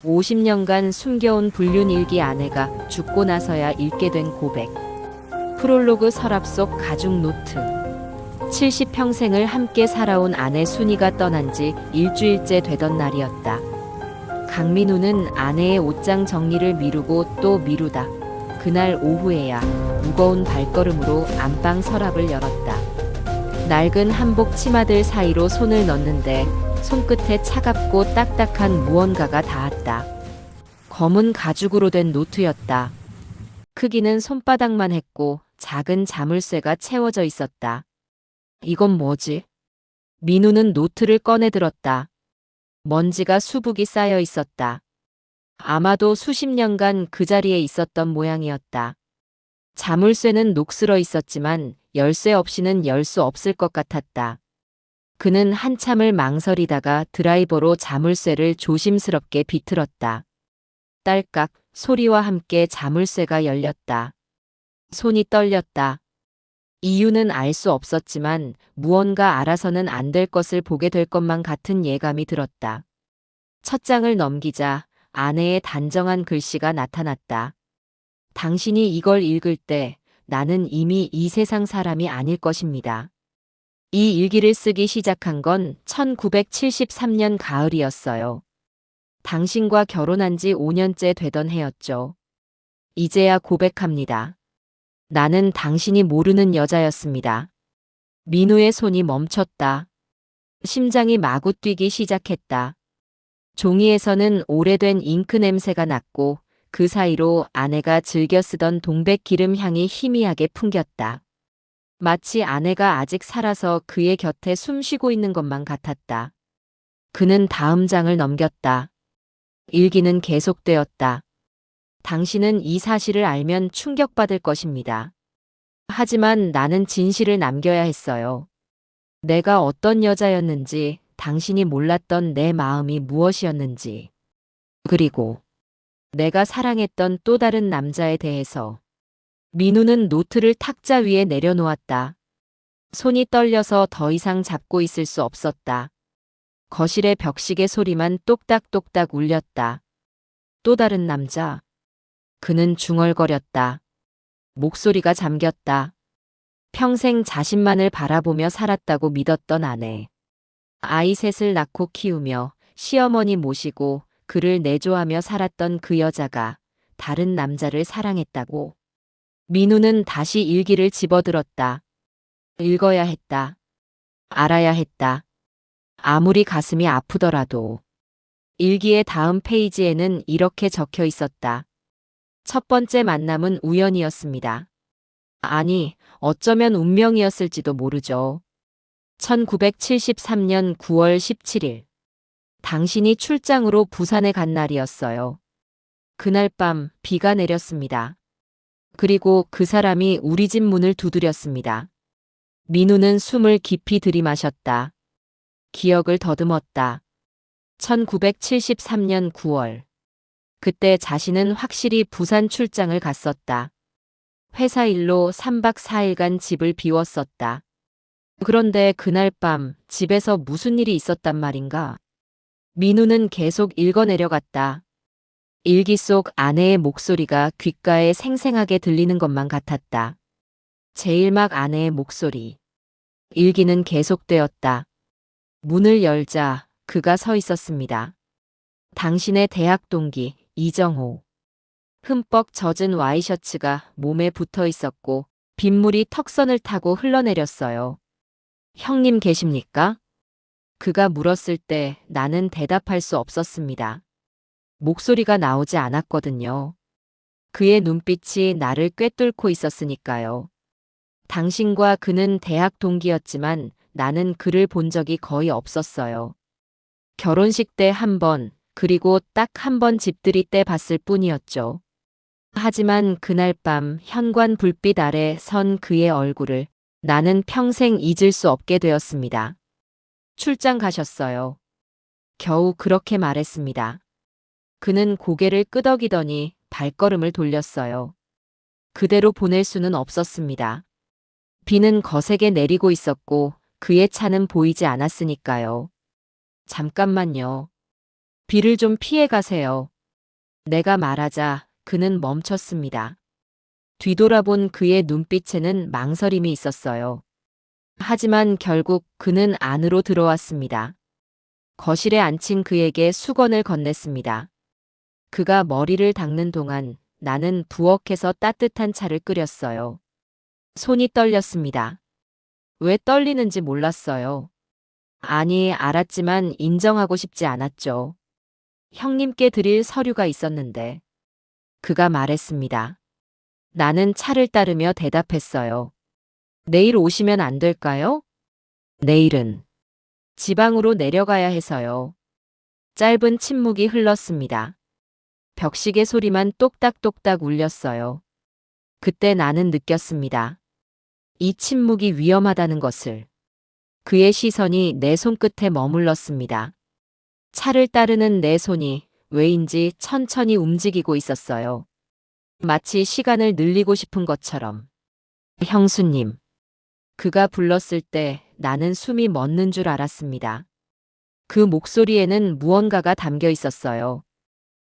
50년간 숨겨온 불륜일기 아내가 죽고 나서야 읽게 된 고백. 프롤로그 서랍 속 가죽 노트. 70평생을 함께 살아온 아내 순이가 떠난 지 일주일째 되던 날이었다. 강민우는 아내의 옷장 정리를 미루고 또 미루다 그날 오후에야 무거운 발걸음으로 안방 서랍을 열었다. 낡은 한복 치마들 사이로 손을 넣는데 손끝에 차갑고 딱딱한 무언가가 닿았다. 검은 가죽으로 된 노트였다. 크기는 손바닥만 했고 작은 자물쇠가 채워져 있었다. 이건 뭐지? 민우는 노트를 꺼내 들었다. 먼지가 수북이 쌓여 있었다. 아마도 수십 년간 그 자리에 있었던 모양이었다. 자물쇠는 녹슬어 있었지만 열쇠 없이는 열 수 없을 것 같았다. 그는 한참을 망설이다가 드라이버로 자물쇠를 조심스럽게 비틀었다. 딸깍 소리와 함께 자물쇠가 열렸다. 손이 떨렸다. 이유는 알 수 없었지만 무언가 알아서는 안 될 것을 보게 될 것만 같은 예감이 들었다. 첫 장을 넘기자 아내의 단정한 글씨가 나타났다. 당신이 이걸 읽을 때 나는 이미 이 세상 사람이 아닐 것입니다. 이 일기를 쓰기 시작한 건 1973년 가을이었어요. 당신과 결혼한 지 5년째 되던 해였죠. 이제야 고백합니다. 나는 당신이 모르는 여자였습니다. 민우의 손이 멈췄다. 심장이 마구 뛰기 시작했다. 종이에서는 오래된 잉크 냄새가 났고 그 사이로 아내가 즐겨 쓰던 동백 기름 향이 희미하게 풍겼다. 마치 아내가 아직 살아서 그의 곁에 숨쉬고 있는 것만 같았다. 그는 다음 장을 넘겼다. 일기는 계속되었다. 당신은 이 사실을 알면 충격받을 것입니다. 하지만 나는 진실을 남겨야 했어요. 내가 어떤 여자였는지, 당신이 몰랐던 내 마음이 무엇이었는지, 그리고 내가 사랑했던 또 다른 남자에 대해서. 민우는 노트를 탁자 위에 내려놓았다. 손이 떨려서 더 이상 잡고 있을 수 없었다. 거실의 벽시계 소리만 똑딱똑딱 울렸다. 또 다른 남자. 그는 중얼거렸다. 목소리가 잠겼다. 평생 자신만을 바라보며 살았다고 믿었던 아내. 아이 셋을 낳고 키우며 시어머니 모시고 그를 내조하며 살았던 그 여자가 다른 남자를 사랑했다고. 민우는 다시 일기를 집어들었다. 읽어야 했다. 알아야 했다. 아무리 가슴이 아프더라도. 일기의 다음 페이지에는 이렇게 적혀 있었다. 첫 번째 만남은 우연이었습니다. 아니, 어쩌면 운명이었을지도 모르죠. 1973년 9월 17일. 당신이 출장으로 부산에 간 날이었어요. 그날 밤 비가 내렸습니다. 그리고 그 사람이 우리 집 문을 두드렸습니다. 민우는 숨을 깊이 들이마셨다. 기억을 더듬었다. 1973년 9월. 그때 자신은 확실히 부산 출장을 갔었다. 회사 일로 3박 4일간 집을 비웠었다. 그런데 그날 밤 집에서 무슨 일이 있었단 말인가? 민우는 계속 읽어내려갔다. 일기 속 아내의 목소리가 귓가에 생생하게 들리는 것만 같았다. 제일 막 아내의 목소리. 일기는 계속되었다. 문을 열자 그가 서 있었습니다. 당신의 대학 동기 이정호. 흠뻑 젖은 와이셔츠가 몸에 붙어 있었고 빗물이 턱선을 타고 흘러내렸어요. 형님 계십니까? 그가 물었을 때 나는 대답할 수 없었습니다. 목소리가 나오지 않았거든요. 그의 눈빛이 나를 꿰뚫고 있었으니까요. 당신과 그는 대학 동기였지만 나는 그를 본 적이 거의 없었어요. 결혼식 때 한 번, 그리고 딱 한 번 집들이 때 봤을 뿐이었죠. 하지만 그날 밤 현관 불빛 아래 선 그의 얼굴을 나는 평생 잊을 수 없게 되었습니다. 출장 가셨어요. 겨우 그렇게 말했습니다. 그는 고개를 끄덕이더니 발걸음을 돌렸어요. 그대로 보낼 수는 없었습니다. 비는 거세게 내리고 있었고 그의 차는 보이지 않았으니까요. 잠깐만요. 비를 좀 피해 가세요. 내가 말하자 그는 멈췄습니다. 뒤돌아본 그의 눈빛에는 망설임이 있었어요. 하지만 결국 그는 안으로 들어왔습니다. 거실에 앉힌 그에게 수건을 건넸습니다. 그가 머리를 닦는 동안 나는 부엌에서 따뜻한 차를 끓였어요. 손이 떨렸습니다. 왜 떨리는지 몰랐어요. 아니, 알았지만 인정하고 싶지 않았죠. 형님께 드릴 서류가 있었는데. 그가 말했습니다. 나는 차를 따르며 대답했어요. 내일 오시면 안 될까요? 내일은 지방으로 내려가야 해서요. 짧은 침묵이 흘렀습니다. 벽시계 소리만 똑딱똑딱 울렸어요. 그때 나는 느꼈습니다. 이 침묵이 위험하다는 것을. 그의 시선이 내 손끝에 머물렀습니다. 차를 따르는 내 손이 왜인지 천천히 움직이고 있었어요. 마치 시간을 늘리고 싶은 것처럼. 형수님. 그가 불렀을 때 나는 숨이 멎는 줄 알았습니다. 그 목소리에는 무언가가 담겨 있었어요.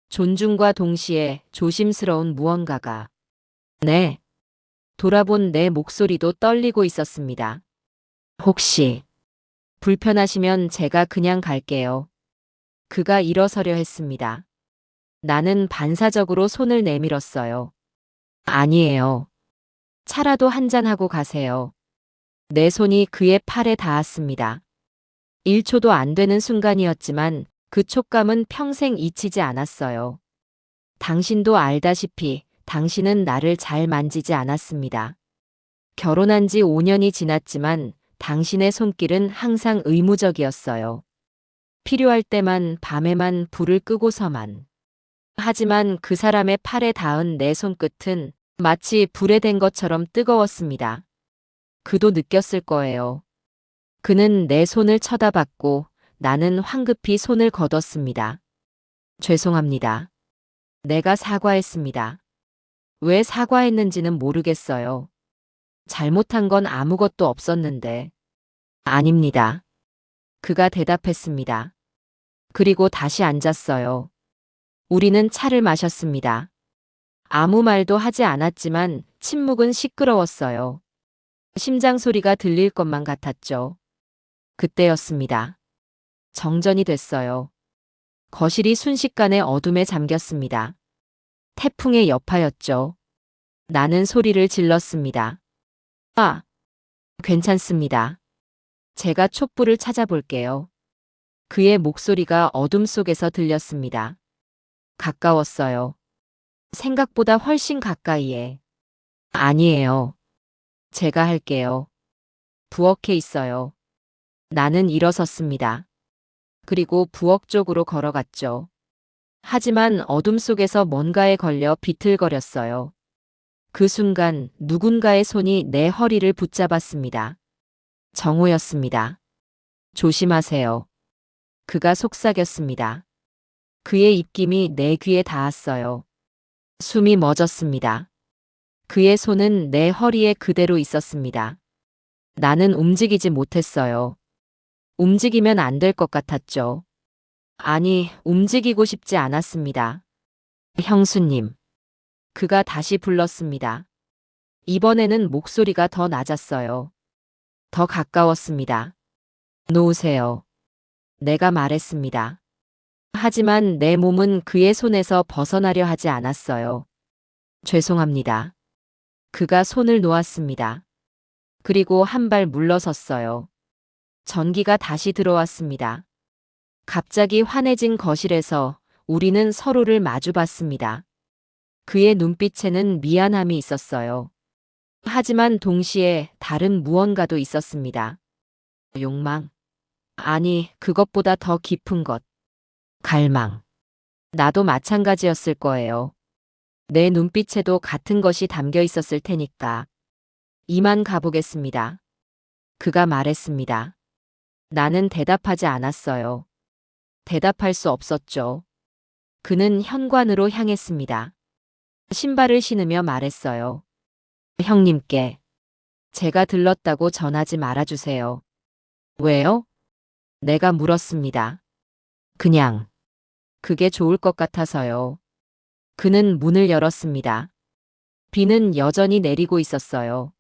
존중과 동시에 조심스러운 무언가가. 네. 돌아본 내 목소리도 떨리고 있었습니다. 혹시 불편하시면 제가 그냥 갈게요. 그가 일어서려 했습니다. 나는 반사적으로 손을 내밀었어요. 아니에요. 차라도 한잔하고 가세요. 내 손이 그의 팔에 닿았습니다. 1초도 안 되는 순간이었지만 그 촉감은 평생 잊히지 않았어요. 당신도 알다시피 당신은 나를 잘 만지지 않았습니다. 결혼한 지 5년이 지났지만 당신의 손길은 항상 의무적이었어요. 필요할 때만 밤에만 불을 끄고서만. 하지만 그 사람의 팔에 닿은 내 손끝은 마치 불에 댄 것처럼 뜨거웠습니다. 그도 느꼈을 거예요. 그는 내 손을 쳐다봤고 나는 황급히 손을 거뒀습니다. 죄송합니다. 내가 사과했습니다. 왜 사과했는지는 모르겠어요. 잘못한 건 아무것도 없었는데. 아닙니다. 그가 대답했습니다. 그리고 다시 앉았어요. 우리는 차를 마셨습니다. 아무 말도 하지 않았지만 침묵은 시끄러웠어요. 심장 소리가 들릴 것만 같았죠. 그때였습니다. 정전이 됐어요. 거실이 순식간에 어둠에 잠겼습니다. 태풍의 여파였죠. 나는 소리를 질렀습니다. 아, 괜찮습니다. 제가 촛불을 찾아볼게요. 그의 목소리가 어둠 속에서 들렸습니다. 가까웠어요. 생각보다 훨씬 가까이에. 아니에요. 제가 할게요. 부엌에 있어요. 나는 일어섰습니다. 그리고 부엌 쪽으로 걸어갔죠. 하지만 어둠 속에서 뭔가에 걸려 비틀거렸어요. 그 순간 누군가의 손이 내 허리를 붙잡았습니다. 정호였습니다. 조심하세요. 그가 속삭였습니다. 그의 입김이 내 귀에 닿았어요. 숨이 멎었습니다. 그의 손은 내 허리에 그대로 있었습니다. 나는 움직이지 못했어요. 움직이면 안 될 것 같았죠. 아니, 움직이고 싶지 않았습니다. 형수님. 그가 다시 불렀습니다. 이번에는 목소리가 더 낮았어요. 더 가까웠습니다. 놓으세요. 내가 말했습니다. 하지만 내 몸은 그의 손에서 벗어나려 하지 않았어요. 죄송합니다. 그가 손을 놓았습니다. 그리고 한 발 물러섰어요. 전기가 다시 들어왔습니다. 갑자기 환해진 거실에서 우리는 서로를 마주봤습니다. 그의 눈빛에는 미안함이 있었어요. 하지만 동시에 다른 무언가도 있었습니다. 욕망. 아니, 그것보다 더 깊은 것. 갈망. 나도 마찬가지였을 거예요. 내 눈빛에도 같은 것이 담겨 있었을 테니까. 이만 가보겠습니다. 그가 말했습니다. 나는 대답하지 않았어요. 대답할 수 없었죠. 그는 현관으로 향했습니다. 신발을 신으며 말했어요. 형님께 제가 들렀다고 전하지 말아주세요. 왜요? 내가 물었습니다. 그냥. 그게 좋을 것 같아서요. 그는 문을 열었습니다. 비는 여전히 내리고 있었어요.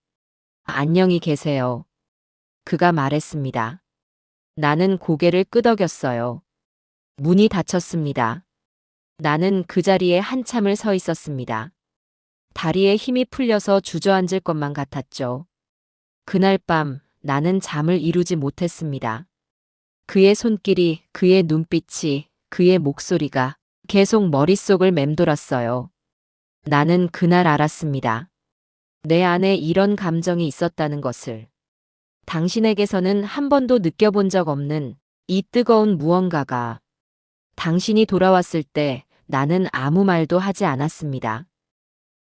안녕히 계세요. 그가 말했습니다. 나는 고개를 끄덕였어요. 문이 닫혔습니다. 나는 그 자리에 한참을 서 있었습니다. 다리에 힘이 풀려서 주저앉을 것만 같았죠. 그날 밤 나는 잠을 이루지 못했습니다. 그의 손길이, 그의 눈빛이, 그의 목소리가 계속 머릿속을 맴돌았어요. 나는 그날 알았습니다. 내 안에 이런 감정이 있었다는 것을. 당신에게서는 한 번도 느껴본 적 없는 이 뜨거운 무언가가. 당신이 돌아왔을 때 나는 아무 말도 하지 않았습니다.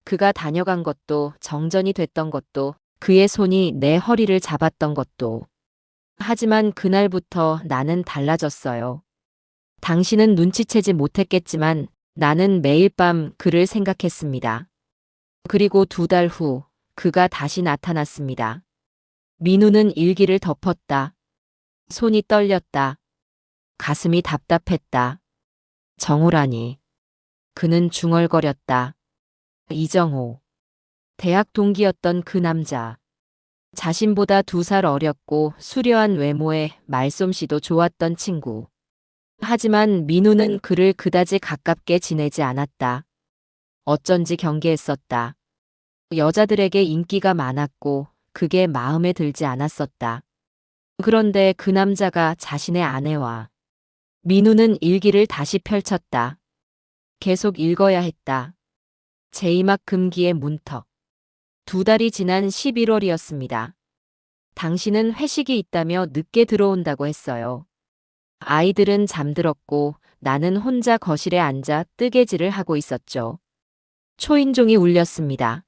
그가 다녀간 것도, 정전이 됐던 것도, 그의 손이 내 허리를 잡았던 것도. 하지만 그날부터 나는 달라졌어요. 당신은 눈치채지 못했겠지만 나는 매일 밤 그를 생각했습니다. 그리고 2달 후 그가 다시 나타났습니다. 민우는 일기를 덮었다. 손이 떨렸다. 가슴이 답답했다. 정호라니. 그는 중얼거렸다. 이정호. 대학 동기였던 그 남자. 자신보다 2살 어렸고 수려한 외모에 말솜씨도 좋았던 친구. 하지만 민우는 그를 그다지 가깝게 지내지 않았다. 어쩐지 경계했었다. 여자들에게 인기가 많았고 그게 마음에 들지 않았었다. 그런데 그 남자가 자신의 아내와 민우는 일기를 다시 펼쳤다. 계속 읽어야 했다. 제2막 금기의 문턱. 2달이 지난 11월이었습니다. 당신은 회식이 있다며 늦게 들어온다고 했어요. 아이들은 잠들었고 나는 혼자 거실에 앉아 뜨개질을 하고 있었죠. 초인종이 울렸습니다.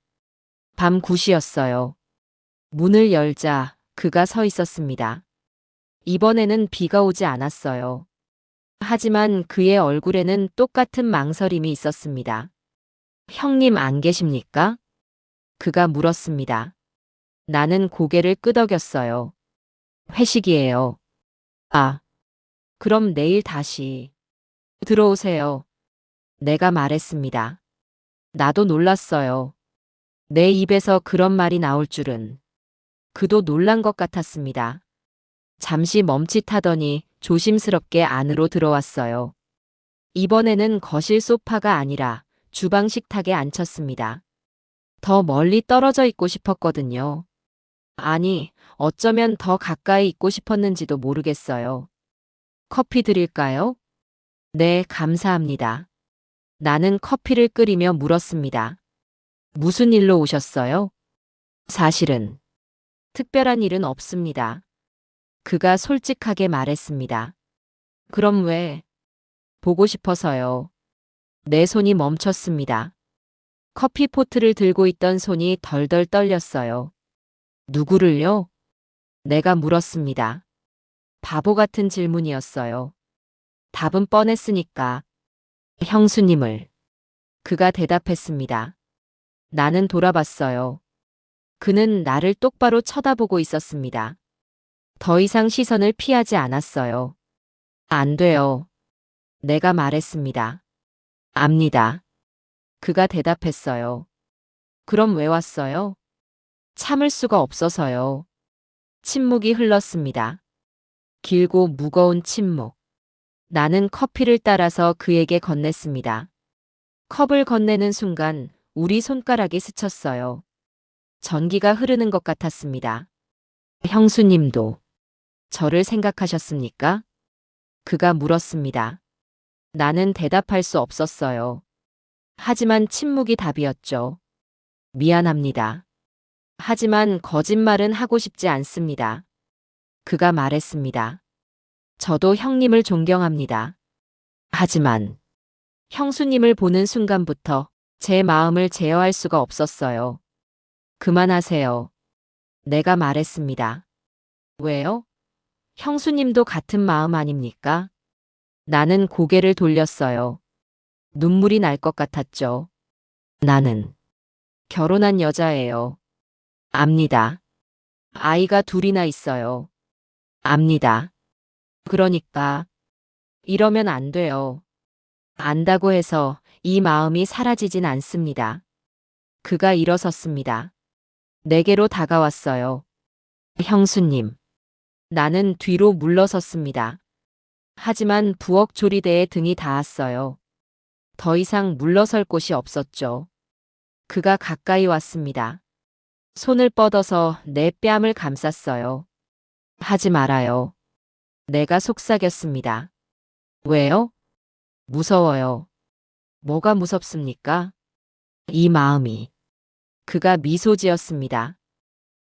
밤 9시였어요. 문을 열자 그가 서 있었습니다. 이번에는 비가 오지 않았어요. 하지만 그의 얼굴에는 똑같은 망설임이 있었습니다. 형님 안 계십니까? 그가 물었습니다. 나는 고개를 끄덕였어요. 회식이에요. 아, 그럼 내일 다시 들어오세요. 내가 말했습니다. 나도 놀랐어요. 내 입에서 그런 말이 나올 줄은. 그도 놀란 것 같았습니다. 잠시 멈칫하더니 조심스럽게 안으로 들어왔어요. 이번에는 거실 소파가 아니라 주방 식탁에 앉혔습니다. 더 멀리 떨어져 있고 싶었거든요. 아니, 어쩌면 더 가까이 있고 싶었는지도 모르겠어요. 커피 드릴까요? 네, 감사합니다. 나는 커피를 끓이며 물었습니다. 무슨 일로 오셨어요? 사실은 특별한 일은 없습니다. 그가 솔직하게 말했습니다. 그럼 왜? 보고 싶어서요. 내 손이 멈췄습니다. 커피포트를 들고 있던 손이 덜덜 떨렸어요. 누구를요? 내가 물었습니다. 바보 같은 질문이었어요. 답은 뻔했으니까. 형수님을. 그가 대답했습니다. 나는 돌아봤어요. 그는 나를 똑바로 쳐다보고 있었습니다. 더 이상 시선을 피하지 않았어요. 안 돼요. 내가 말했습니다. 압니다. 그가 대답했어요. 그럼 왜 왔어요? 참을 수가 없어서요. 침묵이 흘렀습니다. 길고 무거운 침묵. 나는 커피를 따라서 그에게 건넸습니다. 컵을 건네는 순간 우리 손가락이 스쳤어요. 전기가 흐르는 것 같았습니다. 형수님도 저를 생각하셨습니까? 그가 물었습니다. 나는 대답할 수 없었어요. 하지만 침묵이 답이었죠. 미안합니다. 하지만 거짓말은 하고 싶지 않습니다. 그가 말했습니다. 저도 형님을 존경합니다. 하지만 형수님을 보는 순간부터 제 마음을 제어할 수가 없었어요. 그만하세요. 내가 말했습니다. 왜요? 형수님도 같은 마음 아닙니까? 나는 고개를 돌렸어요. 눈물이 날 것 같았죠. 나는 결혼한 여자예요. 압니다. 아이가 2이나 있어요. 압니다. 그러니까 이러면 안 돼요. 안다고 해서 이 마음이 사라지진 않습니다. 그가 일어섰습니다. 내게로 다가왔어요. 형수님. 나는 뒤로 물러섰습니다. 하지만 부엌 조리대에 등이 닿았어요. 더 이상 물러설 곳이 없었죠. 그가 가까이 왔습니다. 손을 뻗어서 내 뺨을 감쌌어요. 하지 말아요. 내가 속삭였습니다. 왜요? 무서워요. 뭐가 무섭습니까? 이 마음이. 그가 미소 지었습니다.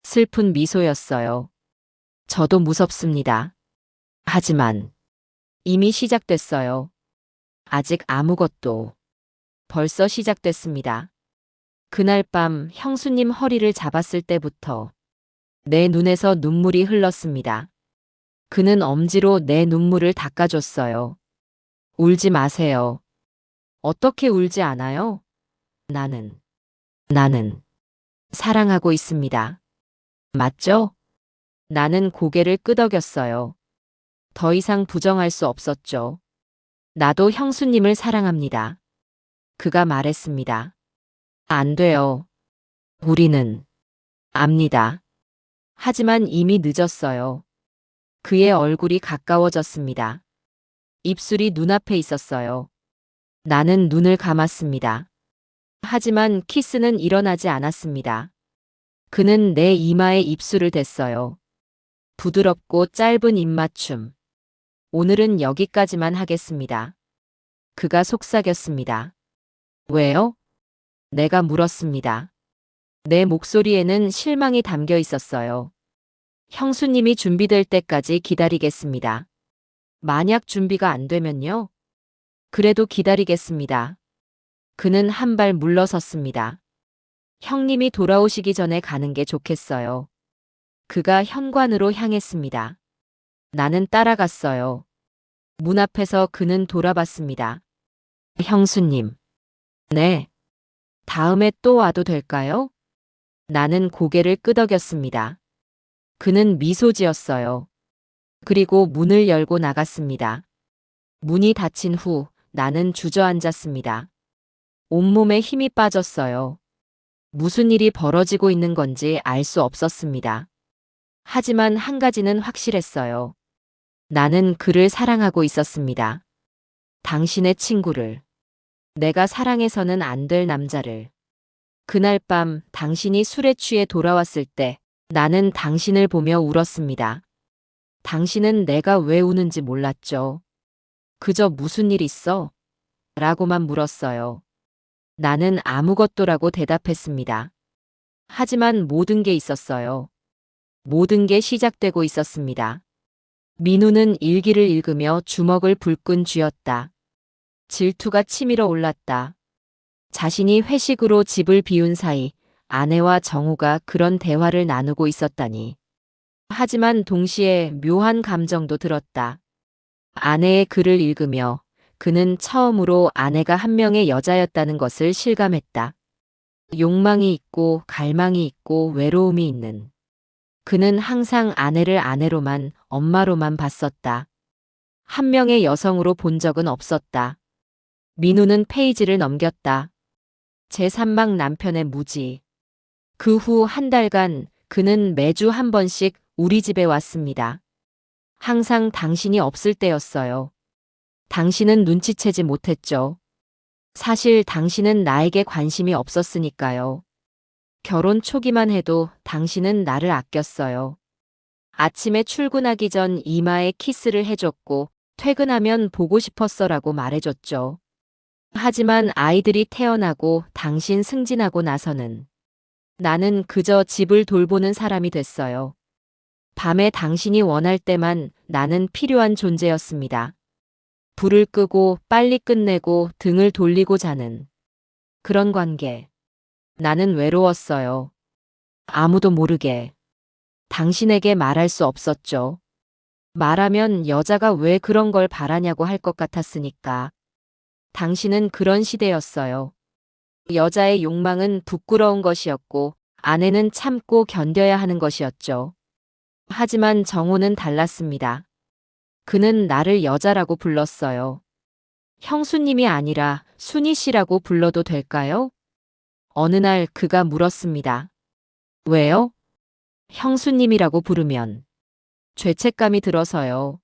슬픈 미소였어요. 저도 무섭습니다. 하지만 이미 시작됐어요. 아직 아무것도. 벌써 시작됐습니다. 그날 밤 형수님 허리를 잡았을 때부터 내 눈에서 눈물이 흘렀습니다. 그는 엄지로 내 눈물을 닦아줬어요. 울지 마세요. 어떻게 울지 않아요? 나는 사랑하고 있습니다. 맞죠? 나는 고개를 끄덕였어요. 더 이상 부정할 수 없었죠. 나도 형수님을 사랑합니다. 그가 말했습니다. 안 돼요. 우리는 압니다. 하지만 이미 늦었어요. 그의 얼굴이 가까워졌습니다. 입술이 눈앞에 있었어요. 나는 눈을 감았습니다. 하지만 키스는 일어나지 않았습니다. 그는 내 이마에 입술을 댔어요. 부드럽고 짧은 입맞춤. 오늘은 여기까지만 하겠습니다. 그가 속삭였습니다. 왜요? 내가 물었습니다. 내 목소리에는 실망이 담겨 있었어요. 형수님이 준비될 때까지 기다리겠습니다. 만약 준비가 안 되면요? 그래도 기다리겠습니다. 그는 한 발 물러섰습니다. 형님이 돌아오시기 전에 가는 게 좋겠어요. 그가 현관으로 향했습니다. 나는 따라갔어요. 문 앞에서 그는 돌아봤습니다. 형수님. 네. 다음에 또 와도 될까요? 나는 고개를 끄덕였습니다. 그는 미소 지었어요. 그리고 문을 열고 나갔습니다. 문이 닫힌 후 나는 주저앉았습니다. 온몸에 힘이 빠졌어요. 무슨 일이 벌어지고 있는 건지 알 수 없었습니다. 하지만 한 가지는 확실했어요. 나는 그를 사랑하고 있었습니다. 당신의 친구를. 내가 사랑해서는 안 될 남자를. 그날 밤 당신이 술에 취해 돌아왔을 때 나는 당신을 보며 울었습니다. 당신은 내가 왜 우는지 몰랐죠. 그저 무슨 일 있어? 라고만 물었어요. 나는 아무것도라고 대답했습니다. 하지만 모든 게 있었어요. 모든 게 시작되고 있었습니다. 민우는 일기를 읽으며 주먹을 불끈 쥐었다. 질투가 치밀어 올랐다. 자신이 회식으로 집을 비운 사이 아내와 정우가 그런 대화를 나누고 있었다니. 하지만 동시에 묘한 감정도 들었다. 아내의 글을 읽으며 그는 처음으로 아내가 한 명의 여자였다는 것을 실감했다. 욕망이 있고 갈망이 있고 외로움이 있는. 그는 항상 아내를 아내로만, 엄마로만 봤었다. 한 명의 여성으로 본 적은 없었다. 민우는 페이지를 넘겼다. 제3막 남편의 무지. 그 후 한 달간 그는 매주 한 번씩 우리 집에 왔습니다. 항상 당신이 없을 때였어요. 당신은 눈치채지 못했죠. 사실 당신은 나에게 관심이 없었으니까요. 결혼 초기만 해도 당신은 나를 아꼈어요. 아침에 출근하기 전 이마에 키스를 해줬고 퇴근하면 보고 싶었어라고 말해줬죠. 하지만 아이들이 태어나고 당신 승진하고 나서는 나는 그저 집을 돌보는 사람이 됐어요. 밤에 당신이 원할 때만 나는 필요한 존재였습니다. 불을 끄고 빨리 끝내고 등을 돌리고 자는 그런 관계. 나는 외로웠어요. 아무도 모르게. 당신에게 말할 수 없었죠. 말하면 여자가 왜 그런 걸 바라냐고 할 것 같았으니까. 당신은 그런 시대였어요. 여자의 욕망은 부끄러운 것이었고 아내는 참고 견뎌야 하는 것이었죠. 하지만 정호는 달랐습니다. 그는 나를 여자라고 불렀어요. 형수님이 아니라 순희 씨라고 불러도 될까요? 어느 날 그가 물었습니다. 왜요? 형수님이라고 부르면 죄책감이 들어서요.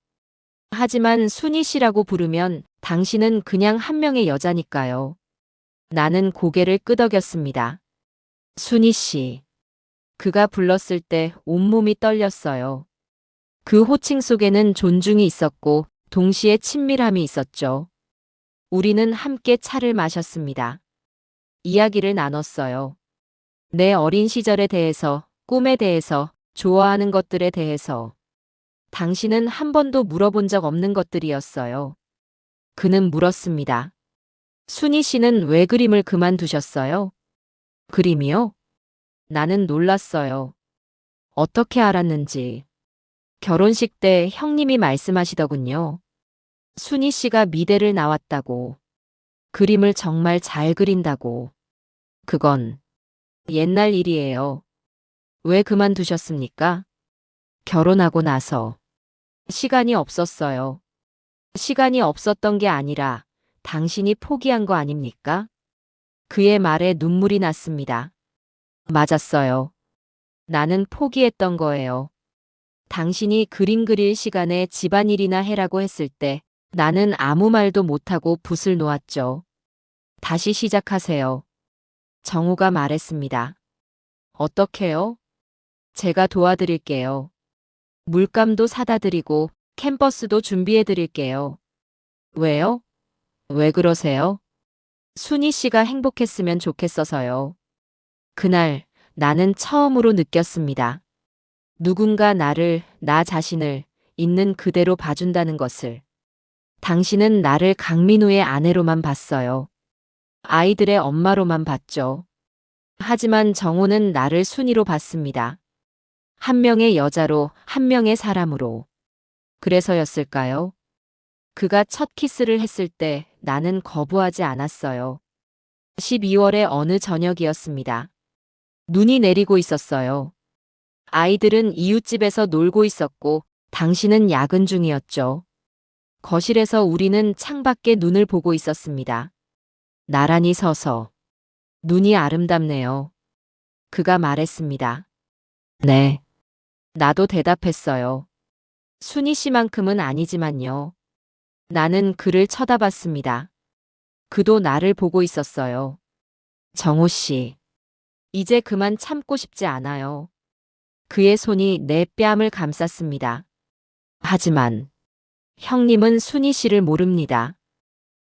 하지만 순희 씨라고 부르면 당신은 그냥 한 명의 여자니까요. 나는 고개를 끄덕였습니다. 순희 씨. 그가 불렀을 때 온몸이 떨렸어요. 그 호칭 속에는 존중이 있었고 동시에 친밀함이 있었죠. 우리는 함께 차를 마셨습니다. 이야기를 나눴어요. 내 어린 시절에 대해서, 꿈에 대해서, 좋아하는 것들에 대해서. 당신은 한 번도 물어본 적 없는 것들이었어요. 그는 물었습니다. 순희 씨는 왜 그림을 그만두셨어요? 그림이요? 나는 놀랐어요. 어떻게 알았는지. 결혼식 때 형님이 말씀하시더군요. 순희 씨가 미대를 나왔다고. 그림을 정말 잘 그린다고. 그건 옛날 일이에요. 왜 그만두셨습니까? 결혼하고 나서. 시간이 없었어요. 시간이 없었던 게 아니라 당신이 포기한 거 아닙니까? 그의 말에 눈물이 났습니다. 맞았어요. 나는 포기했던 거예요. 당신이 그림 그릴 시간에 집안일이나 해라고 했을 때 나는 아무 말도 못하고 붓을 놓았죠. 다시 시작하세요. 정우가 말했습니다. 어떻게요? 제가 도와드릴게요. 물감도 사다 드리고 캔버스도 준비해 드릴게요. 왜요? 왜 그러세요? 순희 씨가 행복했으면 좋겠어서요. 그날 나는 처음으로 느꼈습니다. 누군가 나를, 나 자신을 있는 그대로 봐준다는 것을. 당신은 나를 강민우의 아내로만 봤어요. 아이들의 엄마로만 봤죠. 하지만 정호는 나를 순희로 봤습니다. 한 명의 여자로, 한 명의 사람으로. 그래서였을까요? 그가 첫 키스를 했을 때 나는 거부하지 않았어요. 12월의 어느 저녁이었습니다. 눈이 내리고 있었어요. 아이들은 이웃집에서 놀고 있었고 당신은 야근 중이었죠. 거실에서 우리는 창밖에 눈을 보고 있었습니다. 나란히 서서. 눈이 아름답네요. 그가 말했습니다. 네. 나도 대답했어요. 순희 씨만큼은 아니지만요. 나는 그를 쳐다봤습니다. 그도 나를 보고 있었어요. 정호 씨. 이제 그만 참고 싶지 않아요. 그의 손이 내 뺨을 감쌌습니다. 하지만 형님은 순희 씨를 모릅니다.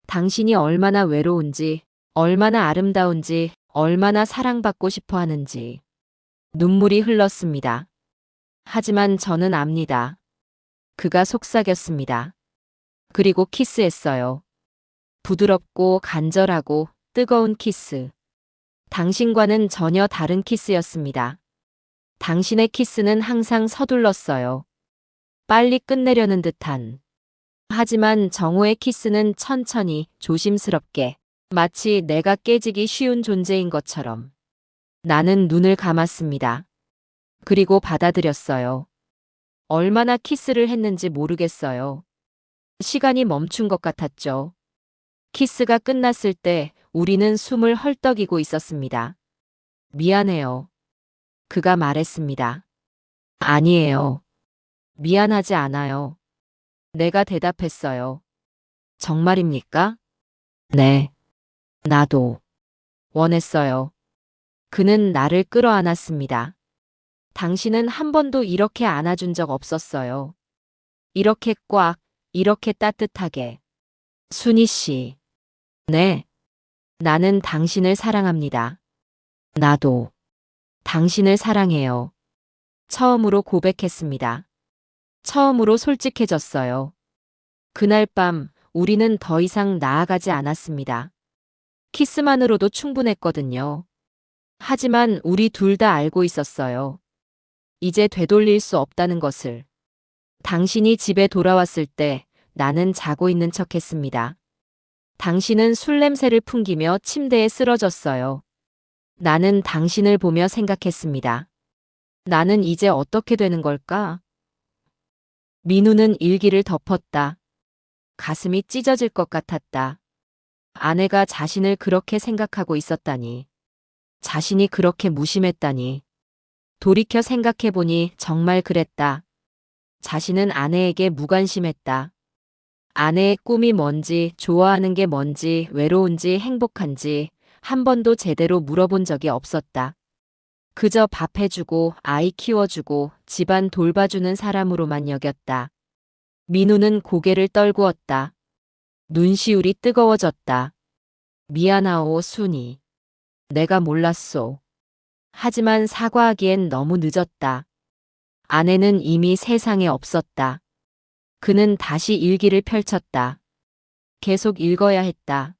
당신이 얼마나 외로운지, 얼마나 아름다운지, 얼마나 사랑받고 싶어 하는지. 눈물이 흘렀습니다. 하지만 저는 압니다. 그가 속삭였습니다. 그리고 키스했어요. 부드럽고 간절하고 뜨거운 키스. 당신과는 전혀 다른 키스였습니다. 당신의 키스는 항상 서둘렀어요. 빨리 끝내려는 듯한. 하지만 정호의 키스는 천천히, 조심스럽게, 마치 내가 깨지기 쉬운 존재인 것처럼. 나는 눈을 감았습니다. 그리고 받아들였어요. 얼마나 키스를 했는지 모르겠어요. 시간이 멈춘 것 같았죠. 키스가 끝났을 때 우리는 숨을 헐떡이고 있었습니다. 미안해요. 그가 말했습니다. 아니에요. 미안하지 않아요. 내가 대답했어요. 정말입니까? 네. 나도. 원했어요. 그는 나를 끌어안았습니다. 당신은 한 번도 이렇게 안아준 적 없었어요. 이렇게 꽉, 이렇게 따뜻하게. 순희 씨. 네. 나는 당신을 사랑합니다. 나도. 당신을 사랑해요. 처음으로 고백했습니다. 처음으로 솔직해졌어요. 그날 밤 우리는 더 이상 나아가지 않았습니다. 키스만으로도 충분했거든요. 하지만 우리 둘 다 알고 있었어요. 이제 되돌릴 수 없다는 것을. 당신이 집에 돌아왔을 때 나는 자고 있는 척했습니다. 당신은 술 냄새를 풍기며 침대에 쓰러졌어요. 나는 당신을 보며 생각했습니다. 나는 이제 어떻게 되는 걸까? 민우는 일기를 덮었다. 가슴이 찢어질 것 같았다. 아내가 자신을 그렇게 생각하고 있었다니. 자신이 그렇게 무심했다니. 돌이켜 생각해보니 정말 그랬다. 자신은 아내에게 무관심했다. 아내의 꿈이 뭔지, 좋아하는 게 뭔지, 외로운지, 행복한지 한 번도 제대로 물어본 적이 없었다. 그저 밥 해주고 아이 키워주고 집안 돌봐주는 사람으로만 여겼다. 민우는 고개를 떨구었다. 눈시울이 뜨거워졌다. 미안하오, 순이. 내가 몰랐소. 하지만 사과하기엔 너무 늦었다. 아내는 이미 세상에 없었다. 그는 다시 일기를 펼쳤다. 계속 읽어야 했다.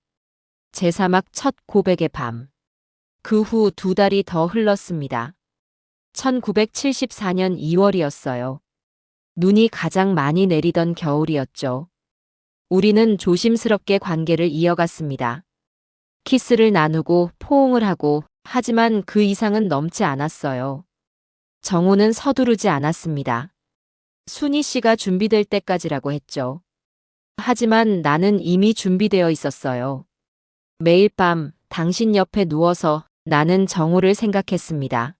제3막 첫 고백의 밤. 그 후 2달이 더 흘렀습니다. 1974년 2월이었어요. 눈이 가장 많이 내리던 겨울이었죠. 우리는 조심스럽게 관계를 이어갔습니다. 키스를 나누고 포옹을 하고, 하지만 그 이상은 넘지 않았어요. 정호는 서두르지 않았습니다. 순희 씨가 준비될 때까지라고 했죠. 하지만 나는 이미 준비되어 있었어요. 매일 밤 당신 옆에 누워서 나는 정호를 생각했습니다.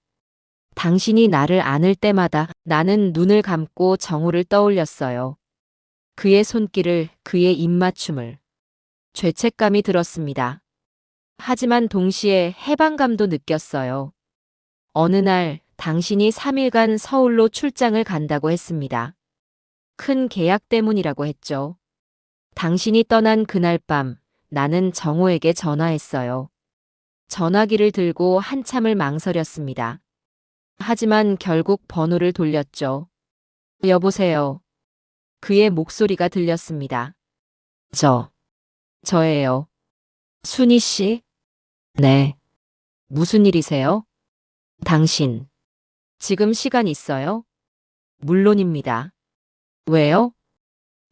당신이 나를 안을 때마다 나는 눈을 감고 정호를 떠올렸어요. 그의 손길을, 그의 입맞춤을. 죄책감이 들었습니다. 하지만 동시에 해방감도 느꼈어요. 어느 날 당신이 3일간 서울로 출장을 간다고 했습니다. 큰 계약 때문이라고 했죠. 당신이 떠난 그날 밤 나는 정호에게 전화했어요. 전화기를 들고 한참을 망설였습니다. 하지만 결국 번호를 돌렸죠. 여보세요. 그의 목소리가 들렸습니다. 저예요. 순희 씨? 네. 무슨 일이세요? 당신. 지금 시간 있어요? 물론입니다. 왜요?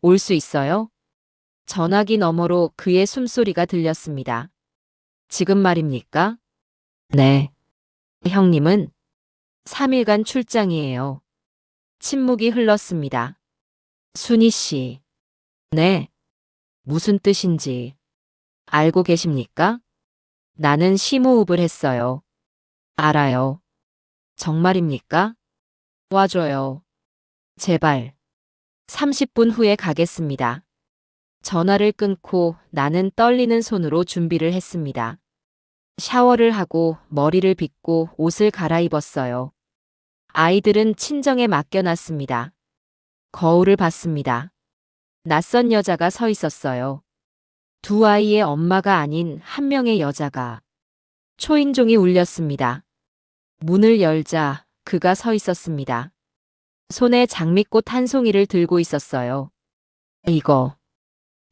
올 수 있어요? 전화기 너머로 그의 숨소리가 들렸습니다. 지금 말입니까? 네. 형님은 3일간 출장이에요. 침묵이 흘렀습니다. 순희 씨. 네. 무슨 뜻인지 알고 계십니까? 나는 심호흡을 했어요. 알아요. 정말입니까? 와줘요. 제발. 30분 후에 가겠습니다. 전화를 끊고 나는 떨리는 손으로 준비를 했습니다. 샤워를 하고 머리를 빗고 옷을 갈아입었어요. 아이들은 친정에 맡겨놨습니다. 거울을 봤습니다. 낯선 여자가 서 있었어요. 두 아이의 엄마가 아닌 한 명의 여자가. 초인종이 울렸습니다. 문을 열자 그가 서 있었습니다. 손에 장미꽃 한 송이를 들고 있었어요. 이거.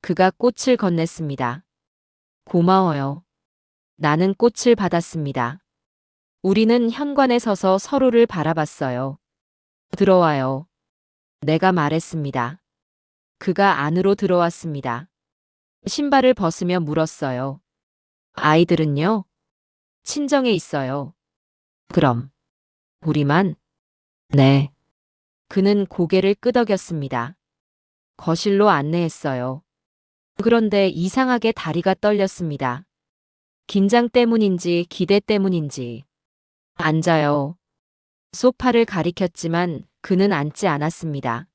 그가 꽃을 건넸습니다. 고마워요. 나는 꽃을 받았습니다. 우리는 현관에 서서 서로를 바라봤어요. 들어와요. 내가 말했습니다. 그가 안으로 들어왔습니다. 신발을 벗으며 물었어요. 아이들은요? 친정에 있어요. 그럼 우리만? 네. 그는 고개를 끄덕였습니다. 거실로 안내했어요. 그런데 이상하게 다리가 떨렸습니다. 긴장 때문인지 기대 때문인지. 앉아요. 소파를 가리켰지만 그는 앉지 않았습니다.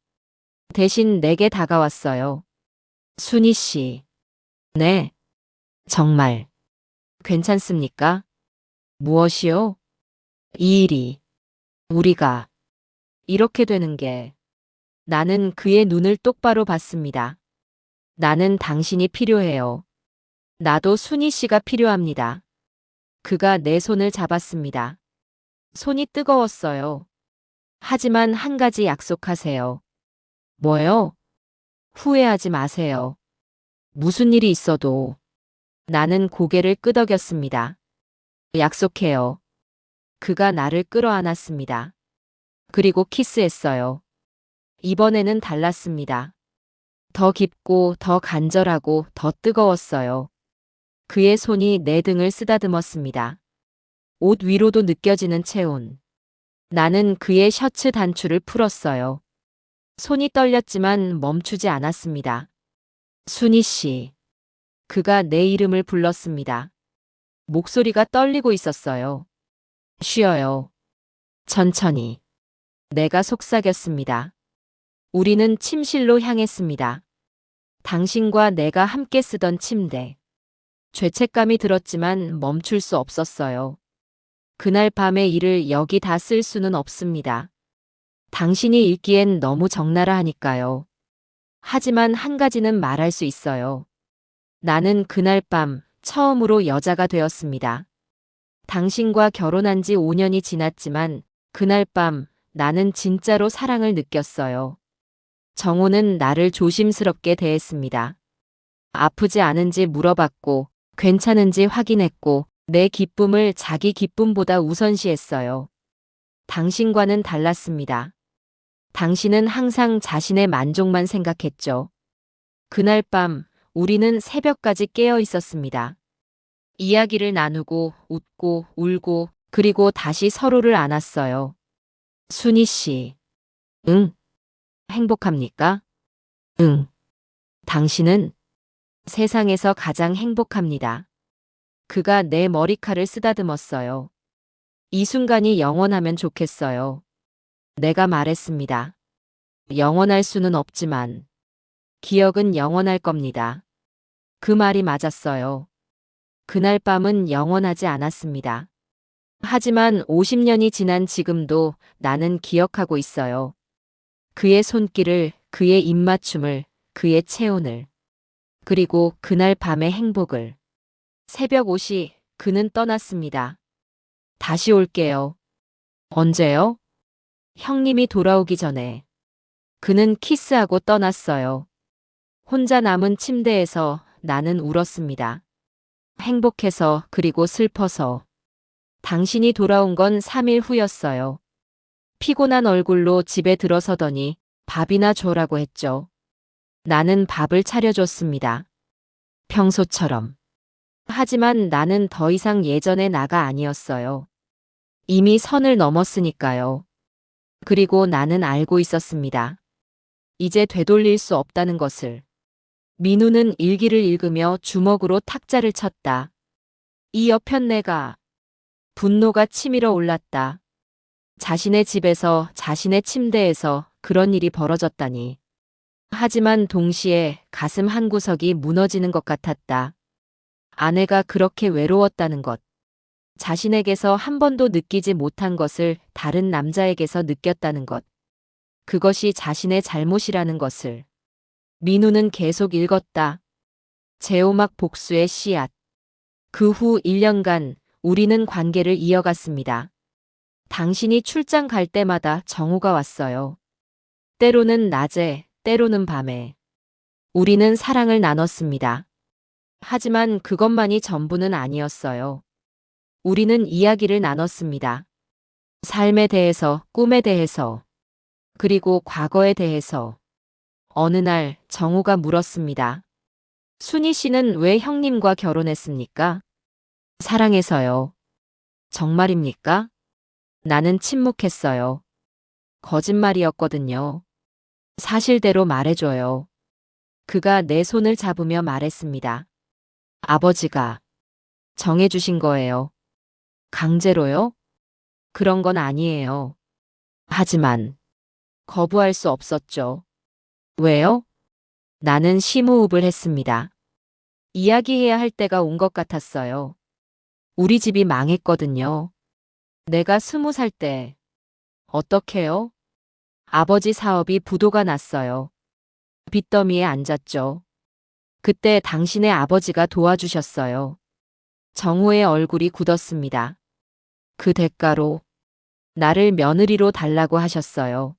대신 내게 다가왔어요. 순희 씨. 네. 정말. 괜찮습니까? 무엇이요? 이 일이. 우리가. 이렇게 되는 게. 나는 그의 눈을 똑바로 봤습니다. 나는 당신이 필요해요. 나도 순희 씨가 필요합니다. 그가 내 손을 잡았습니다. 손이 뜨거웠어요. 하지만 한 가지 약속하세요. 뭐요? 후회하지 마세요. 무슨 일이 있어도. 나는 고개를 끄덕였습니다. 약속해요. 그가 나를 끌어안았습니다. 그리고 키스했어요. 이번에는 달랐습니다. 더 깊고 더 간절하고 더 뜨거웠어요. 그의 손이 내 등을 쓰다듬었습니다. 옷 위로도 느껴지는 체온. 나는 그의 셔츠 단추를 풀었어요. 손이 떨렸지만 멈추지 않았습니다. 순희 씨. 그가 내 이름을 불렀습니다. 목소리가 떨리고 있었어요. 쉬어요. 천천히. 내가 속삭였습니다. 우리는 침실로 향했습니다. 당신과 내가 함께 쓰던 침대. 죄책감이 들었지만 멈출 수 없었어요. 그날 밤의 일을 여기 다 쓸 수는 없습니다. 당신이 읽기엔 너무 적나라 하니까요. 하지만 한 가지는 말할 수 있어요. 나는 그날 밤 처음으로 여자가 되었습니다. 당신과 결혼한 지 5년이 지났지만 그날 밤 나는 진짜로 사랑을 느꼈어요. 정호는 나를 조심스럽게 대했습니다. 아프지 않은지 물어봤고 괜찮은지 확인했고 내 기쁨을 자기 기쁨보다 우선시했어요. 당신과는 달랐습니다. 당신은 항상 자신의 만족만 생각했죠. 그날 밤 우리는 새벽까지 깨어 있었습니다. 이야기를 나누고 웃고 울고 그리고 다시 서로를 안았어요. 순희 씨. 응. 행복합니까? 응. 당신은 세상에서 가장 행복합니다. 그가 내 머리칼을 쓰다듬었어요. 이 순간이 영원하면 좋겠어요. 내가 말했습니다. 영원할 수는 없지만 기억은 영원할 겁니다. 그 말이 맞았어요. 그날 밤은 영원하지 않았습니다. 하지만 50년이 지난 지금도 나는 기억하고 있어요. 그의 손길을, 그의 입맞춤을, 그의 체온을. 그리고 그날 밤의 행복을. 새벽 5시 그는 떠났습니다. 다시 올게요. 언제요? 형님이 돌아오기 전에. 그는 키스하고 떠났어요. 혼자 남은 침대에서 나는 울었습니다. 행복해서 그리고 슬퍼서. 당신이 돌아온 건 3일 후였어요. 피곤한 얼굴로 집에 들어서더니 밥이나 줘라고 했죠. 나는 밥을 차려줬습니다. 평소처럼. 하지만 나는 더 이상 예전의 나가 아니었어요. 이미 선을 넘었으니까요. 그리고 나는 알고 있었습니다. 이제 되돌릴 수 없다는 것을. 민우는 일기를 읽으며 주먹으로 탁자를 쳤다. 이 여편 내가. 분노가 치밀어 올랐다. 자신의 집에서 자신의 침대에서 그런 일이 벌어졌다니. 하지만 동시에 가슴 한구석이 무너지는 것 같았다. 아내가 그렇게 외로웠다는 것. 자신에게서 한 번도 느끼지 못한 것을 다른 남자에게서 느꼈다는 것. 그것이 자신의 잘못이라는 것을. 민우는 계속 읽었다. 제오막 복수의 씨앗. 그 후 1년간 우리는 관계를 이어갔습니다. 당신이 출장 갈 때마다 정우가 왔어요. 때로는 낮에, 때로는 밤에. 우리는 사랑을 나눴습니다. 하지만 그것만이 전부는 아니었어요. 우리는 이야기를 나눴습니다. 삶에 대해서, 꿈에 대해서, 그리고 과거에 대해서. 어느 날 정우가 물었습니다. 순희 씨는 왜 형님과 결혼했습니까? 사랑해서요. 정말입니까? 나는 침묵했어요. 거짓말이었거든요. 사실대로 말해줘요. 그가 내 손을 잡으며 말했습니다. 아버지가 정해주신 거예요. 강제로요? 그런 건 아니에요. 하지만 거부할 수 없었죠. 왜요? 나는 심호흡을 했습니다. 이야기해야 할 때가 온 것 같았어요. 우리 집이 망했거든요. 내가 20살 때. 어떡해요? 아버지 사업이 부도가 났어요. 빚더미에 앉았죠. 그때 당신의 아버지가 도와주셨어요. 정호의 얼굴이 굳었습니다. 그 대가로 나를 며느리로 달라고 하셨어요.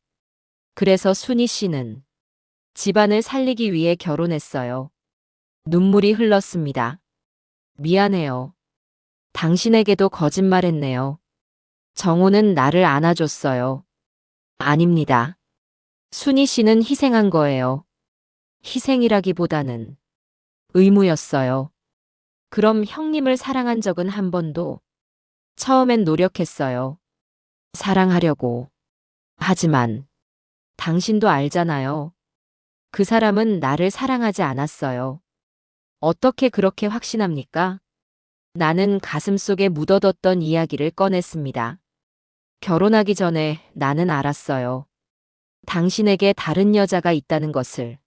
그래서 순희 씨는 집안을 살리기 위해 결혼했어요. 눈물이 흘렀습니다. 미안해요. 당신에게도 거짓말했네요. 정호는 나를 안아줬어요. 아닙니다. 순희 씨는 희생한 거예요. 희생이라기보다는 의무였어요. 그럼 형님을 사랑한 적은 한 번도? 처음엔 노력했어요. 사랑하려고. 하지만 당신도 알잖아요. 그 사람은 나를 사랑하지 않았어요. 어떻게 그렇게 확신합니까? 나는 가슴속에 묻어뒀던 이야기를 꺼냈습니다. 결혼하기 전에 나는 알았어요. 당신에게 다른 여자가 있다는 것을.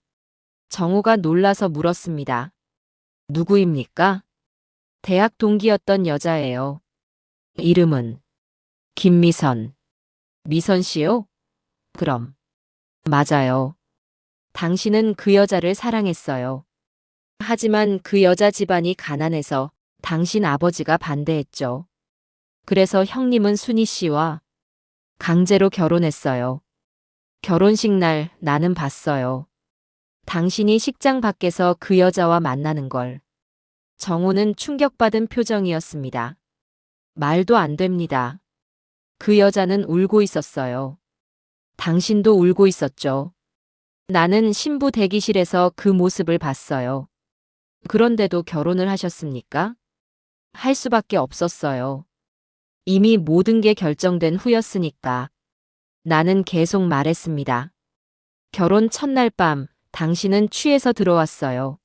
정우가 놀라서 물었습니다. 누구입니까? 대학 동기였던 여자예요. 이름은 김미선. 미선 씨요? 그럼. 맞아요. 당신은 그 여자를 사랑했어요. 하지만 그 여자 집안이 가난해서 당신 아버지가 반대했죠. 그래서 형님은 순희 씨와 강제로 결혼했어요. 결혼식 날 나는 봤어요. 당신이 식장 밖에서 그 여자와 만나는 걸. 정우는 충격받은 표정이었습니다. 말도 안 됩니다. 그 여자는 울고 있었어요. 당신도 울고 있었죠. 나는 신부 대기실에서 그 모습을 봤어요. 그런데도 결혼을 하셨습니까? 할 수밖에 없었어요. 이미 모든 게 결정된 후였으니까. 나는 계속 말했습니다. 결혼 첫날 밤 당신은 취해서 들어왔어요.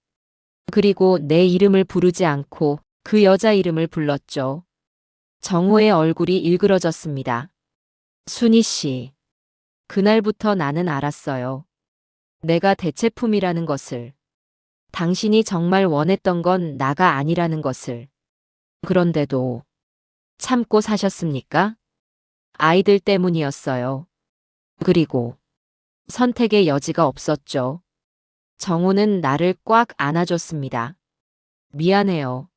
그리고 내 이름을 부르지 않고 그 여자 이름을 불렀죠. 정호의 얼굴이 일그러졌습니다. 순희 씨. 그날부터 나는 알았어요. 내가 대체품이라는 것을. 당신이 정말 원했던 건 나가 아니라는 것을. 그런데도 참고 사셨습니까? 아이들 때문이었어요. 그리고 선택의 여지가 없었죠. 정우는 나를 꽉 안아줬습니다. 미안해요.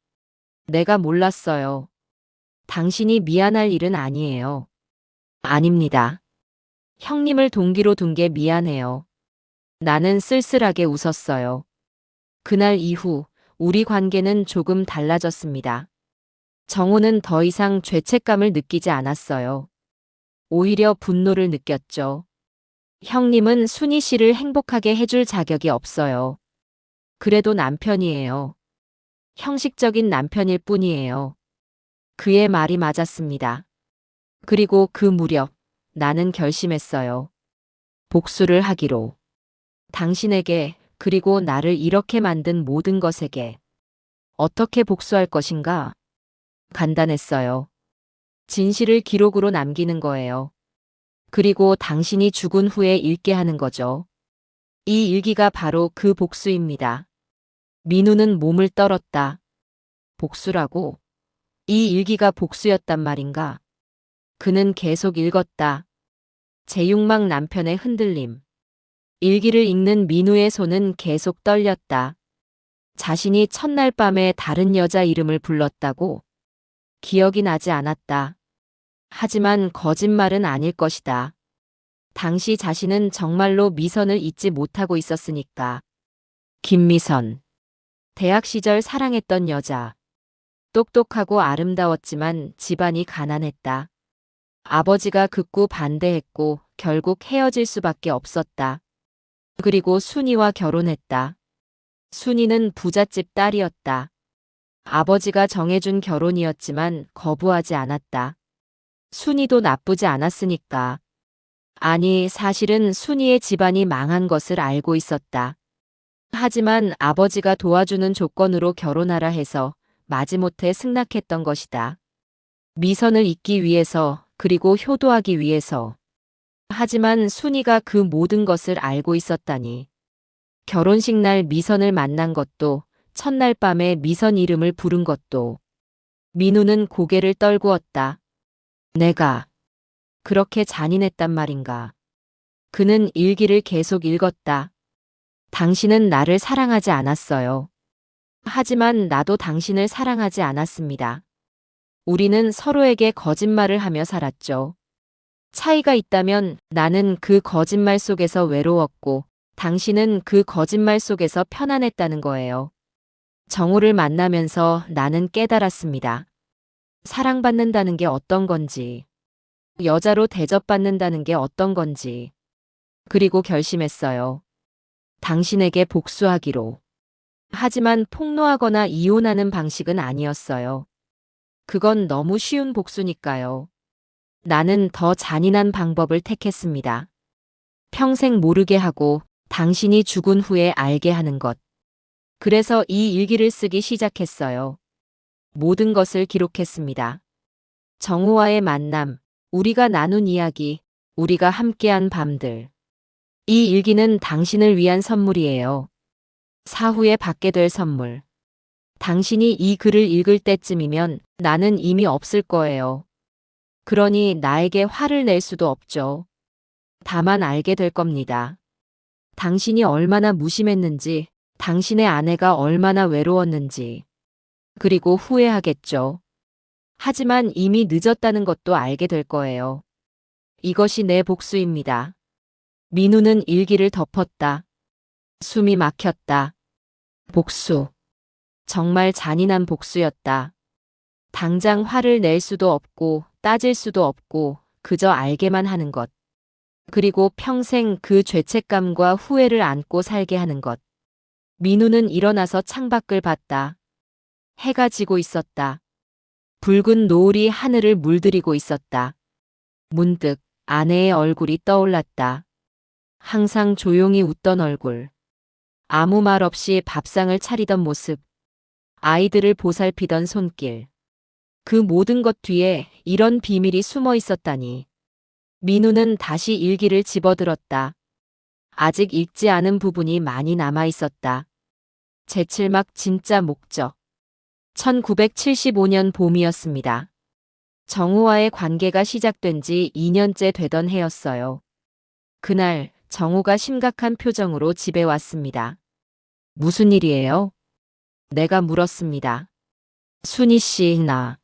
내가 몰랐어요. 당신이 미안할 일은 아니에요. 아닙니다. 형님을 동기로 둔 게 미안해요. 나는 쓸쓸하게 웃었어요. 그날 이후 우리 관계는 조금 달라졌습니다. 정우는 더 이상 죄책감을 느끼지 않았어요. 오히려 분노를 느꼈죠. 형님은 순희 씨를 행복하게 해줄 자격이 없어요. 그래도 남편이에요. 형식적인 남편일 뿐이에요. 그의 말이 맞았습니다. 그리고 그 무렵 나는 결심했어요. 복수를 하기로. 당신에게 그리고 나를 이렇게 만든 모든 것에게. 어떻게 복수할 것인가? 간단했어요. 진실을 기록으로 남기는 거예요. 그리고 당신이 죽은 후에 읽게 하는 거죠. 이 일기가 바로 그 복수입니다. 민우는 몸을 떨었다. 복수라고? 이 일기가 복수였단 말인가? 그는 계속 읽었다. 제육막 남편의 흔들림. 일기를 읽는 민우의 손은 계속 떨렸다. 자신이 첫날 밤에 다른 여자 이름을 불렀다고? 기억이 나지 않았다. 하지만 거짓말은 아닐 것이다. 당시 자신은 정말로 미선을 잊지 못하고 있었으니까. 김미선. 대학 시절 사랑했던 여자. 똑똑하고 아름다웠지만 집안이 가난했다. 아버지가 극구 반대했고 결국 헤어질 수밖에 없었다. 그리고 순이와 결혼했다. 순이는 부잣집 딸이었다. 아버지가 정해준 결혼이었지만 거부하지 않았다. 순이도 나쁘지 않았으니까. 아니, 사실은 순이의 집안이 망한 것을 알고 있었다. 하지만 아버지가 도와주는 조건으로 결혼하라 해서 마지못해 승낙했던 것이다. 미선을 잊기 위해서, 그리고 효도하기 위해서. 하지만 순이가 그 모든 것을 알고 있었다니. 결혼식 날 미선을 만난 것도, 첫날 밤에 미선 이름을 부른 것도. 민우는 고개를 떨구었다. 내가 그렇게 잔인했단 말인가. 그는 일기를 계속 읽었다. 당신은 나를 사랑하지 않았어요. 하지만 나도 당신을 사랑하지 않았습니다. 우리는 서로에게 거짓말을 하며 살았죠. 차이가 있다면 나는 그 거짓말 속에서 외로웠고 당신은 그 거짓말 속에서 편안했다는 거예요. 정우를 만나면서 나는 깨달았습니다. 사랑받는다는 게 어떤 건지, 여자로 대접받는다는 게 어떤 건지. 그리고 결심했어요. 당신에게 복수하기로. 하지만 폭로하거나 이혼하는 방식은 아니었어요. 그건 너무 쉬운 복수니까요. 나는 더 잔인한 방법을 택했습니다. 평생 모르게 하고 당신이 죽은 후에 알게 하는 것. 그래서 이 일기를 쓰기 시작했어요. 모든 것을 기록했습니다. 정우와의 만남, 우리가 나눈 이야기, 우리가 함께한 밤들. 이 일기는 당신을 위한 선물이에요. 사후에 받게 될 선물. 당신이 이 글을 읽을 때쯤이면 나는 이미 없을 거예요. 그러니 나에게 화를 낼 수도 없죠. 다만 알게 될 겁니다. 당신이 얼마나 무심했는지, 당신의 아내가 얼마나 외로웠는지. 그리고 후회하겠죠. 하지만 이미 늦었다는 것도 알게 될 거예요. 이것이 내 복수입니다. 민우는 일기를 덮었다. 숨이 막혔다. 복수. 정말 잔인한 복수였다. 당장 화를 낼 수도 없고 따질 수도 없고 그저 알게만 하는 것. 그리고 평생 그 죄책감과 후회를 안고 살게 하는 것. 민우는 일어나서 창밖을 봤다. 해가 지고 있었다. 붉은 노을이 하늘을 물들이고 있었다. 문득 아내의 얼굴이 떠올랐다. 항상 조용히 웃던 얼굴. 아무 말 없이 밥상을 차리던 모습. 아이들을 보살피던 손길. 그 모든 것 뒤에 이런 비밀이 숨어 있었다니. 민우는 다시 일기를 집어들었다. 아직 읽지 않은 부분이 많이 남아 있었다. 제칠막 진짜 목적. 1975년 봄이었습니다. 정우와의 관계가 시작된 지 2년째 되던 해였어요. 그날 정우가 심각한 표정으로 집에 왔습니다. 무슨 일이에요? 내가 물었습니다. 순희 씨, 나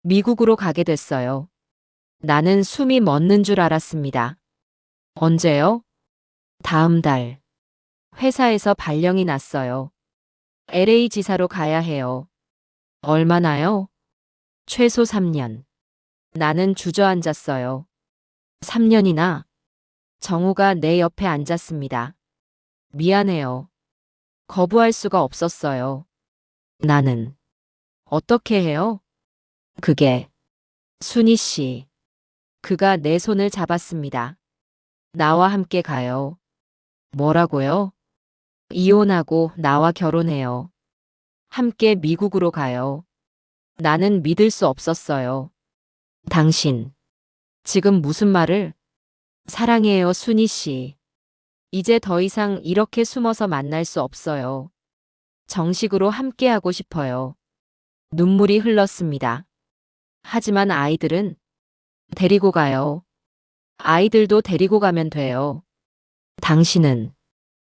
미국으로 가게 됐어요. 나는 숨이 멎는 줄 알았습니다. 언제요? 다음 달. 회사에서 발령이 났어요. LA 지사로 가야 해요. 얼마나요? 최소 3년. 나는 주저앉았어요. 3년이나? 정우가 내 옆에 앉았습니다. 미안해요. 거부할 수가 없었어요. 나는. 어떻게 해요? 그게. 순희 씨. 그가 내 손을 잡았습니다. 나와 함께 가요. 뭐라고요? 이혼하고 나와 결혼해요. 함께 미국으로 가요. 나는 믿을 수 없었어요. 당신. 지금 무슨 말을? 사랑해요, 순희 씨. 이제 더 이상 이렇게 숨어서 만날 수 없어요. 정식으로 함께하고 싶어요. 눈물이 흘렀습니다. 하지만 아이들은 데리고 가요. 아이들도 데리고 가면 돼요. 당신은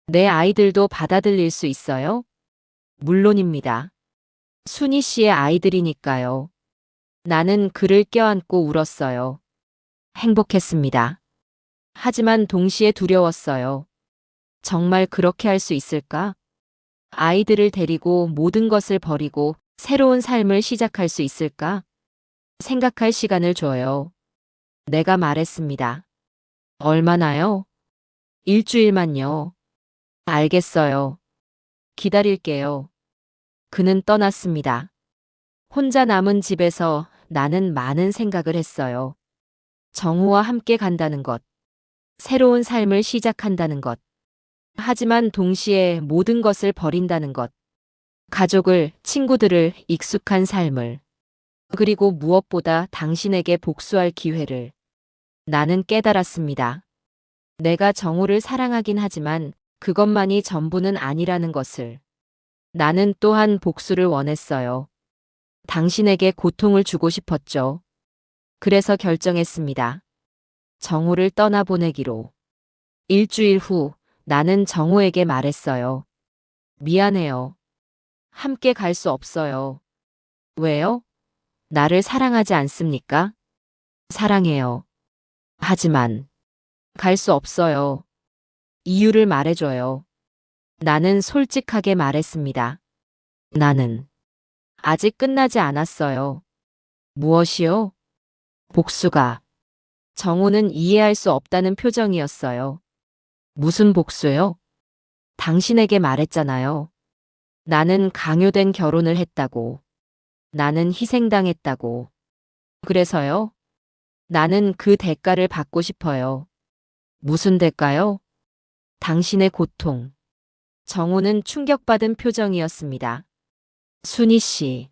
내 아이들도 받아들일 수 있어요? 물론입니다. 순희 씨의 아이들이니까요. 나는 그를 껴안고 울었어요. 행복했습니다. 하지만 동시에 두려웠어요. 정말 그렇게 할 수 있을까? 아이들을 데리고 모든 것을 버리고 새로운 삶을 시작할 수 있을까? 생각할 시간을 줘요. 내가 말했습니다. 얼마나요? 일주일만요. 알겠어요. 기다릴게요. 그는 떠났습니다. 혼자 남은 집에서 나는 많은 생각을 했어요. 정우와 함께 간다는 것. 새로운 삶을 시작한다는 것. 하지만 동시에 모든 것을 버린다는 것. 가족을, 친구들을, 익숙한 삶을. 그리고 무엇보다 당신에게 복수할 기회를. 나는 깨달았습니다. 내가 정우를 사랑하긴 하지만 그것만이 전부는 아니라는 것을. 나는 또한 복수를 원했어요. 당신에게 고통을 주고 싶었죠. 그래서 결정했습니다. 정우를 떠나보내기로. 일주일 후 나는 정우에게 말했어요. 미안해요. 함께 갈 수 없어요. 왜요? 나를 사랑하지 않습니까? 사랑해요. 하지만 갈 수 없어요. 이유를 말해줘요. 나는 솔직하게 말했습니다. 나는 아직 끝나지 않았어요. 무엇이요? 복수가. 정우는 이해할 수 없다는 표정이었어요. 무슨 복수요? 당신에게 말했잖아요. 나는 강요된 결혼을 했다고. 나는 희생당했다고. 그래서요? 나는 그 대가를 받고 싶어요. 무슨 대가요? 당신의 고통. 정호는 충격받은 표정이었습니다. 순희 씨,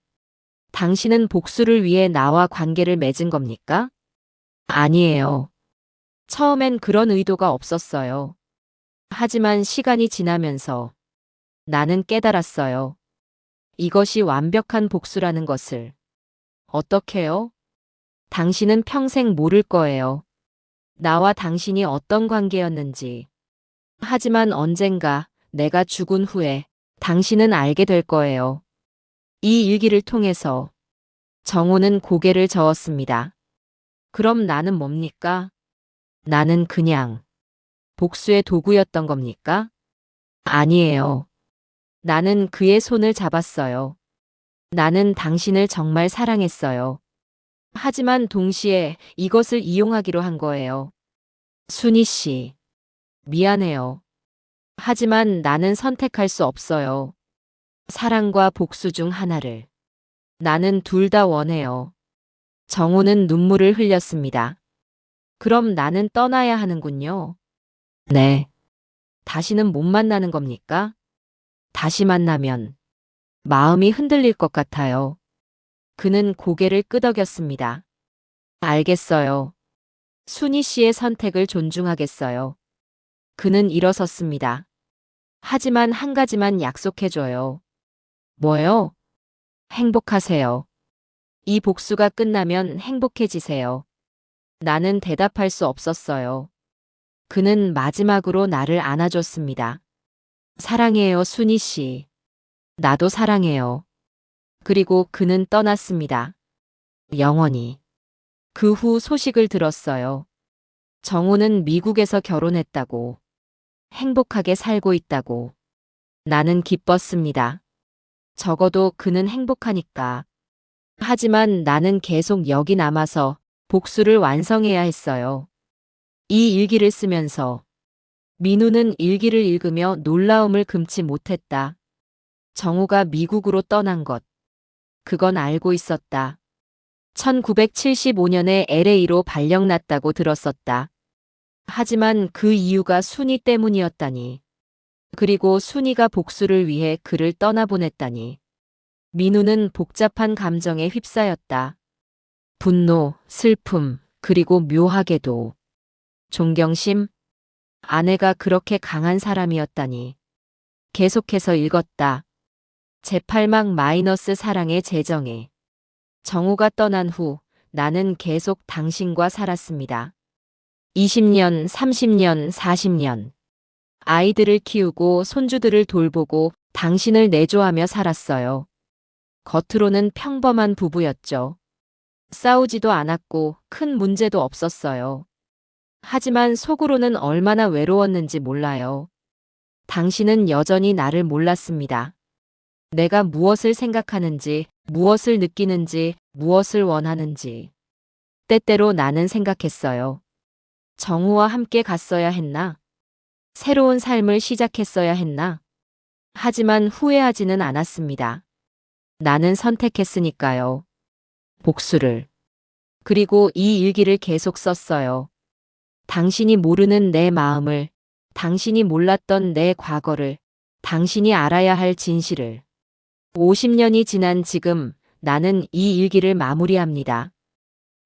당신은 복수를 위해 나와 관계를 맺은 겁니까? 아니에요. 처음엔 그런 의도가 없었어요. 하지만 시간이 지나면서 나는 깨달았어요. 이것이 완벽한 복수라는 것을. 어떻게요? 당신은 평생 모를 거예요. 나와 당신이 어떤 관계였는지. 하지만 언젠가 내가 죽은 후에 당신은 알게 될 거예요. 이 일기를 통해서 정호는 고개를 저었습니다. 그럼 나는 뭡니까? 나는 그냥 복수의 도구였던 겁니까? 아니에요. 나는 그의 손을 잡았어요. 나는 당신을 정말 사랑했어요. 하지만 동시에 이것을 이용하기로 한 거예요. 순희 씨, 미안해요. 하지만 나는 선택할 수 없어요. 사랑과 복수 중 하나를. 나는 둘 다 원해요. 정호는 눈물을 흘렸습니다. 그럼 나는 떠나야 하는군요. 네. 다시는 못 만나는 겁니까? 다시 만나면 마음이 흔들릴 것 같아요. 그는 고개를 끄덕였습니다. 알겠어요. 순희 씨의 선택을 존중하겠어요. 그는 일어섰습니다. 하지만 한 가지만 약속해줘요. 뭐요? 행복하세요. 이 복수가 끝나면 행복해지세요. 나는 대답할 수 없었어요. 그는 마지막으로 나를 안아줬습니다. 사랑해요, 순희 씨. 나도 사랑해요. 그리고 그는 떠났습니다. 영원히. 그 후 소식을 들었어요. 정호는 미국에서 결혼했다고. 행복하게 살고 있다고. 나는 기뻤습니다. 적어도 그는 행복하니까. 하지만 나는 계속 여기 남아서 복수를 완성해야 했어요. 이 일기를 쓰면서 민우는 일기를 읽으며 놀라움을 금치 못했다. 정호가 미국으로 떠난 것. 그건 알고 있었다. 1975년에 LA로 발령났다고 들었었다. 하지만 그 이유가 순희 때문이었다니. 그리고 순희가 복수를 위해 그를 떠나보냈다니. 민우는 복잡한 감정에 휩싸였다. 분노, 슬픔, 그리고 묘하게도 존경심? 아내가 그렇게 강한 사람이었다니. 계속해서 읽었다. 제8막 마이너스 사랑의 재정에. 정호가 떠난 후 나는 계속 당신과 살았습니다. 20년, 30년, 40년. 아이들을 키우고 손주들을 돌보고 당신을 내조하며 살았어요. 겉으로는 평범한 부부였죠. 싸우지도 않았고 큰 문제도 없었어요. 하지만 속으로는 얼마나 외로웠는지 몰라요. 당신은 여전히 나를 몰랐습니다. 내가 무엇을 생각하는지, 무엇을 느끼는지, 무엇을 원하는지. 때때로 나는 생각했어요. 정호와 함께 갔어야 했나? 새로운 삶을 시작했어야 했나? 하지만 후회하지는 않았습니다. 나는 선택했으니까요. 복수를. 그리고 이 일기를 계속 썼어요. 당신이 모르는 내 마음을, 당신이 몰랐던 내 과거를, 당신이 알아야 할 진실을. 50년이 지난 지금 나는 이 일기를 마무리합니다.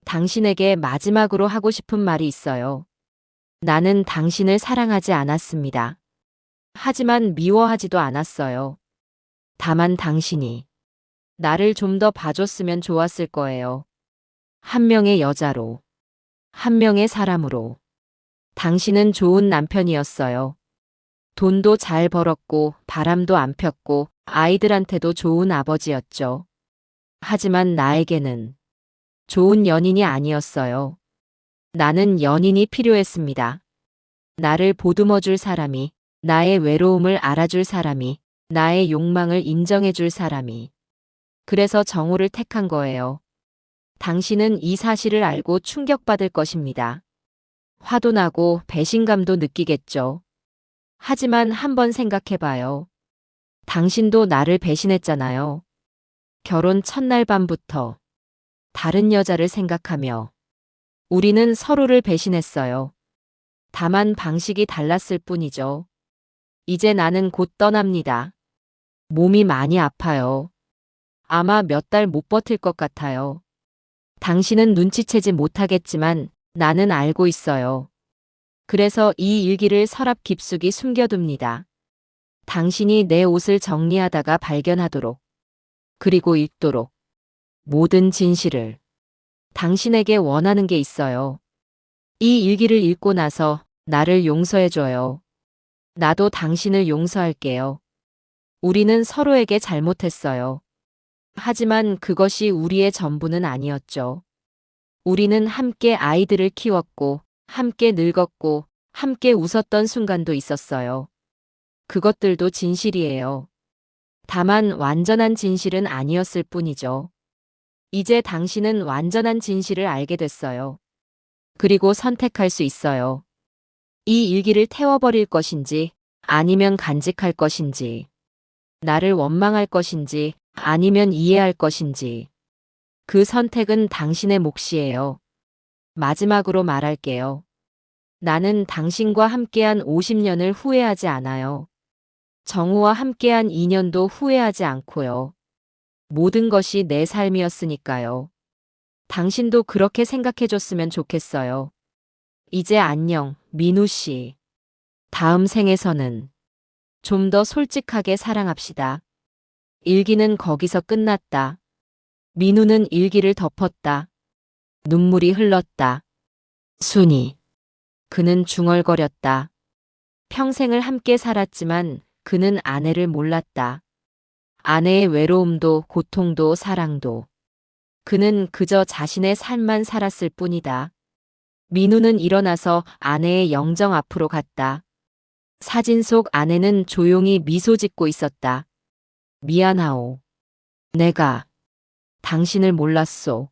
당신에게 마지막으로 하고 싶은 말이 있어요. 나는 당신을 사랑하지 않았습니다. 하지만 미워하지도 않았어요. 다만 당신이 나를 좀 더 봐줬으면 좋았을 거예요. 한 명의 여자로, 한 명의 사람으로. 당신은 좋은 남편이었어요. 돈도 잘 벌었고 바람도 안 폈고 아이들한테도 좋은 아버지였죠. 하지만 나에게는 좋은 연인이 아니었어요. 나는 연인이 필요했습니다. 나를 보듬어줄 사람이, 나의 외로움을 알아줄 사람이, 나의 욕망을 인정해줄 사람이. 그래서 정호를 택한 거예요. 당신은 이 사실을 알고 충격받을 것입니다. 화도 나고 배신감도 느끼겠죠. 하지만 한번 생각해봐요. 당신도 나를 배신했잖아요. 결혼 첫날 밤부터 다른 여자를 생각하며 우리는 서로를 배신했어요. 다만 방식이 달랐을 뿐이죠. 이제 나는 곧 떠납니다. 몸이 많이 아파요. 아마 몇 달 못 버틸 것 같아요. 당신은 눈치채지 못하겠지만 나는 알고 있어요. 그래서 이 일기를 서랍 깊숙이 숨겨둡니다. 당신이 내 옷을 정리하다가 발견하도록, 그리고 읽도록, 모든 진실을. 당신에게 원하는 게 있어요. 이 일기를 읽고 나서 나를 용서해줘요. 나도 당신을 용서할게요. 우리는 서로에게 잘못했어요. 하지만 그것이 우리의 전부는 아니었죠. 우리는 함께 아이들을 키웠고, 함께 늙었고, 함께 웃었던 순간도 있었어요. 그것들도 진실이에요. 다만 완전한 진실은 아니었을 뿐이죠. 이제 당신은 완전한 진실을 알게 됐어요. 그리고 선택할 수 있어요. 이 일기를 태워버릴 것인지, 아니면 간직할 것인지, 나를 원망할 것인지, 아니면 이해할 것인지. 그 선택은 당신의 몫이에요. 마지막으로 말할게요. 나는 당신과 함께한 50년을 후회하지 않아요. 정우와 함께한 2년도 후회하지 않고요. 모든 것이 내 삶이었으니까요. 당신도 그렇게 생각해줬으면 좋겠어요. 이제 안녕, 민우 씨. 다음 생에서는 좀 더 솔직하게 사랑합시다. 일기는 거기서 끝났다. 민우는 일기를 덮었다. 눈물이 흘렀다. 순이. 그는 중얼거렸다. 평생을 함께 살았지만 그는 아내를 몰랐다. 아내의 외로움도 고통도 사랑도. 그는 그저 자신의 삶만 살았을 뿐이다. 민우는 일어나서 아내의 영정 앞으로 갔다. 사진 속 아내는 조용히 미소 짓고 있었다. 미안하오. 내가 당신을 몰랐소.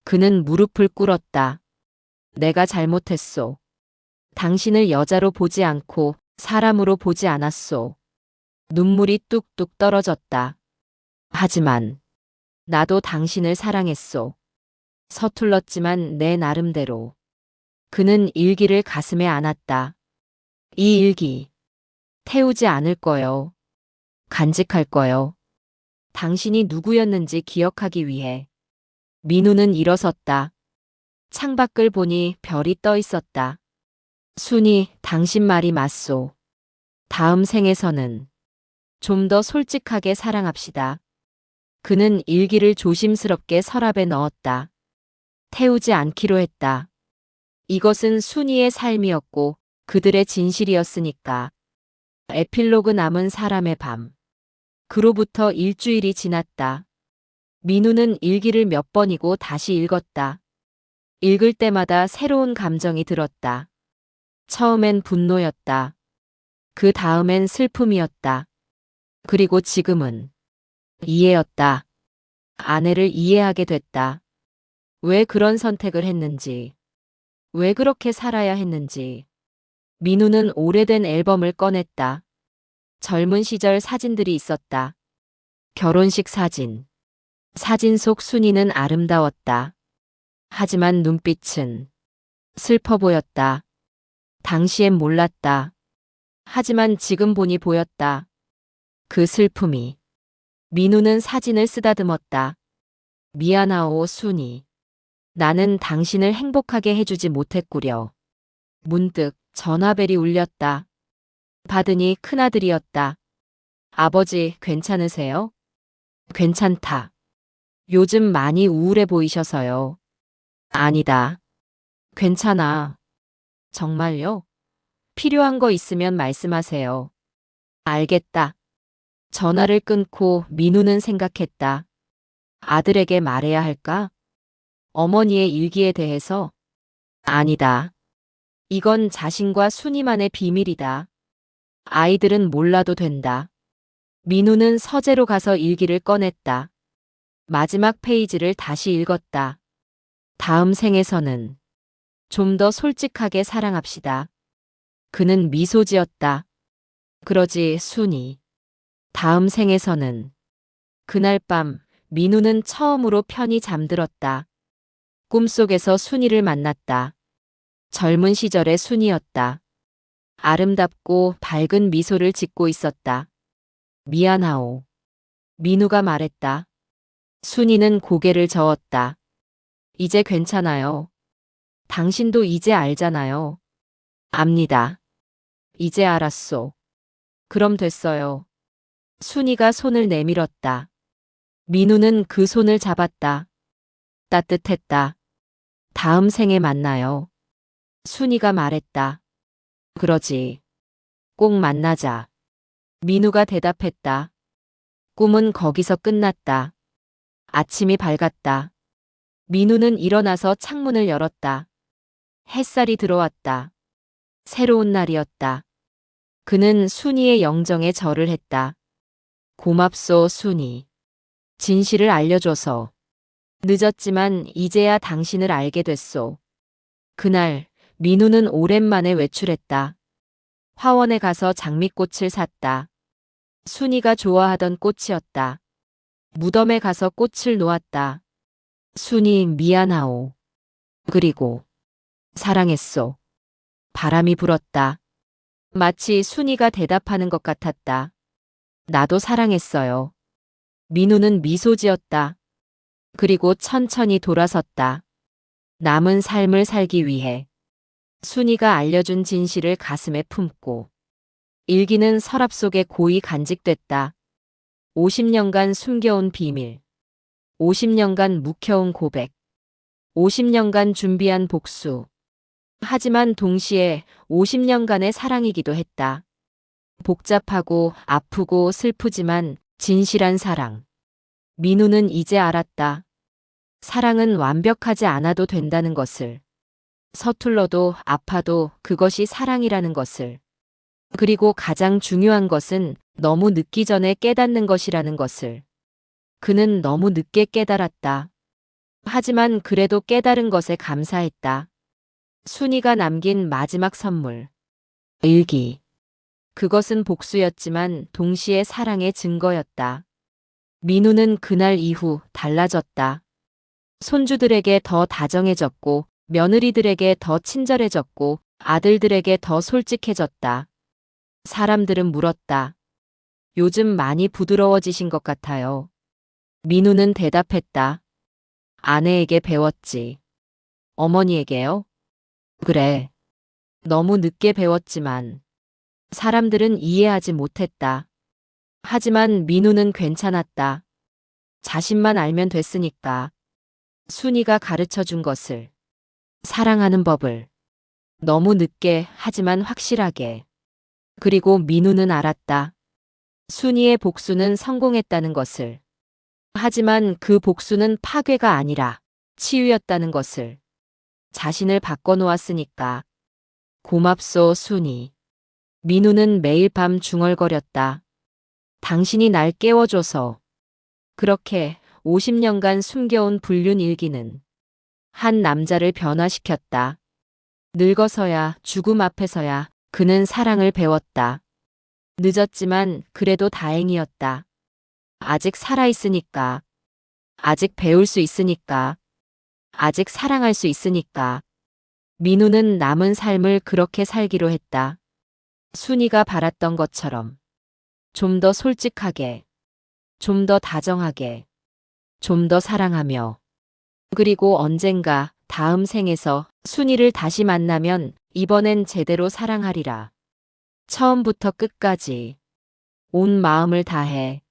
그는 무릎을 꿇었다. 내가 잘못했소. 당신을 여자로 보지 않고 사람으로 보지 않았소. 눈물이 뚝뚝 떨어졌다. 하지만 나도 당신을 사랑했소. 서툴렀지만 내 나름대로. 그는 일기를 가슴에 안았다. 이 일기 태우지 않을 거요. 간직할 거요. 당신이 누구였는지 기억하기 위해. 민우는 일어섰다. 창밖을 보니 별이 떠 있었다. 순이, 당신 말이 맞소. 다음 생에서는 좀 더 솔직하게 사랑합시다. 그는 일기를 조심스럽게 서랍에 넣었다. 태우지 않기로 했다. 이것은 순이의 삶이었고 그들의 진실이었으니까. 에필로그 남은 사람의 밤. 그로부터 일주일이 지났다. 민우는 일기를 몇 번이고 다시 읽었다. 읽을 때마다 새로운 감정이 들었다. 처음엔 분노였다. 그 다음엔 슬픔이었다. 그리고 지금은 이해였다. 아내를 이해하게 됐다. 왜 그런 선택을 했는지, 왜 그렇게 살아야 했는지. 민우는 오래된 앨범을 꺼냈다. 젊은 시절 사진들이 있었다. 결혼식 사진. 사진 속 순이는 아름다웠다. 하지만 눈빛은 슬퍼 보였다. 당시엔 몰랐다. 하지만 지금 보니 보였다. 그 슬픔이. 민우는 사진을 쓰다듬었다. 미안하오, 순이. 나는 당신을 행복하게 해주지 못했구려. 문득 전화벨이 울렸다. 받으니 큰아들이었다. 아버지, 괜찮으세요? 괜찮다. 요즘 많이 우울해 보이셔서요. 아니다. 괜찮아. 정말요? 필요한 거 있으면 말씀하세요. 알겠다. 전화를 끊고 민우는 생각했다. 아들에게 말해야 할까? 어머니의 일기에 대해서? 아니다. 이건 자신과 순이만의 비밀이다. 아이들은 몰라도 된다. 민우는 서재로 가서 일기를 꺼냈다. 마지막 페이지를 다시 읽었다. 다음 생에서는 좀 더 솔직하게 사랑합시다. 그는 미소 지었다. 그러지, 순이. 다음 생에서는. 그날 밤 민우는 처음으로 편히 잠들었다. 꿈속에서 순이를 만났다. 젊은 시절의 순이었다. 아름답고 밝은 미소를 짓고 있었다. 미안하오. 민우가 말했다. 순이는 고개를 저었다. 이제 괜찮아요. 당신도 이제 알잖아요. 압니다. 이제 알았소. 그럼 됐어요. 순이가 손을 내밀었다. 민우는 그 손을 잡았다. 따뜻했다. 다음 생에 만나요. 순이가 말했다. 그러지. 꼭 만나자. 민우가 대답했다. 꿈은 거기서 끝났다. 아침이 밝았다. 민우는 일어나서 창문을 열었다. 햇살이 들어왔다. 새로운 날이었다. 그는 순이의 영정에 절을 했다. 고맙소, 순이. 진실을 알려줘서. 늦었지만 이제야 당신을 알게 됐소. 그날 민우는 오랜만에 외출했다. 화원에 가서 장미꽃을 샀다. 순이가 좋아하던 꽃이었다. 무덤에 가서 꽃을 놓았다. 순이 미안하오. 그리고 사랑했소. 바람이 불었다. 마치 순이가 대답하는 것 같았다. 나도 사랑했어요. 민우는 미소 지었다. 그리고 천천히 돌아섰다. 남은 삶을 살기 위해. 순이가 알려준 진실을 가슴에 품고. 일기는 서랍 속에 고이 간직됐다. 50년간 숨겨온 비밀. 50년간 묵혀온 고백. 50년간 준비한 복수. 하지만 동시에 50년간의 사랑이기도 했다. 복잡하고 아프고 슬프지만 진실한 사랑. 민우는 이제 알았다. 사랑은 완벽하지 않아도 된다는 것을. 서툴러도 아파도 그것이 사랑이라는 것을. 그리고 가장 중요한 것은 너무 늦기 전에 깨닫는 것이라는 것을. 그는 너무 늦게 깨달았다. 하지만 그래도 깨달은 것에 감사했다. 순이가 남긴 마지막 선물. 일기. 그것은 복수였지만 동시에 사랑의 증거였다. 민우는 그날 이후 달라졌다. 손주들에게 더 다정해졌고, 며느리들에게 더 친절해졌고, 아들들에게 더 솔직해졌다. 사람들은 물었다. 요즘 많이 부드러워지신 것 같아요. 민우는 대답했다. 아내에게 배웠지. 어머니에게요? 그래. 너무 늦게 배웠지만 사람들은 이해하지 못했다. 하지만 민우는 괜찮았다. 자신만 알면 됐으니까. 순이가 가르쳐 준 것을. 사랑하는 법을. 너무 늦게 하지만 확실하게. 그리고 민우는 알았다. 순이의 복수는 성공했다는 것을. 하지만 그 복수는 파괴가 아니라 치유였다는 것을. 자신을 바꿔놓았으니까. 고맙소, 순이. 민우는 매일 밤 중얼거렸다. 당신이 날 깨워줘서. 그렇게 50년간 숨겨온 불륜 일기는 한 남자를 변화시켰다. 늙어서야 죽음 앞에서야 그는 사랑을 배웠다. 늦었지만 그래도 다행이었다. 아직 살아있으니까. 아직 배울 수 있으니까. 아직 사랑할 수 있으니까. 민우는 남은 삶을 그렇게 살기로 했다. 순이가 바랐던 것처럼. 좀 더 솔직하게. 좀 더 다정하게. 좀 더 사랑하며. 그리고 언젠가 다음 생에서 순이를 다시 만나면 이번엔 제대로 사랑하리라. 처음부터 끝까지. 온 마음을 다해.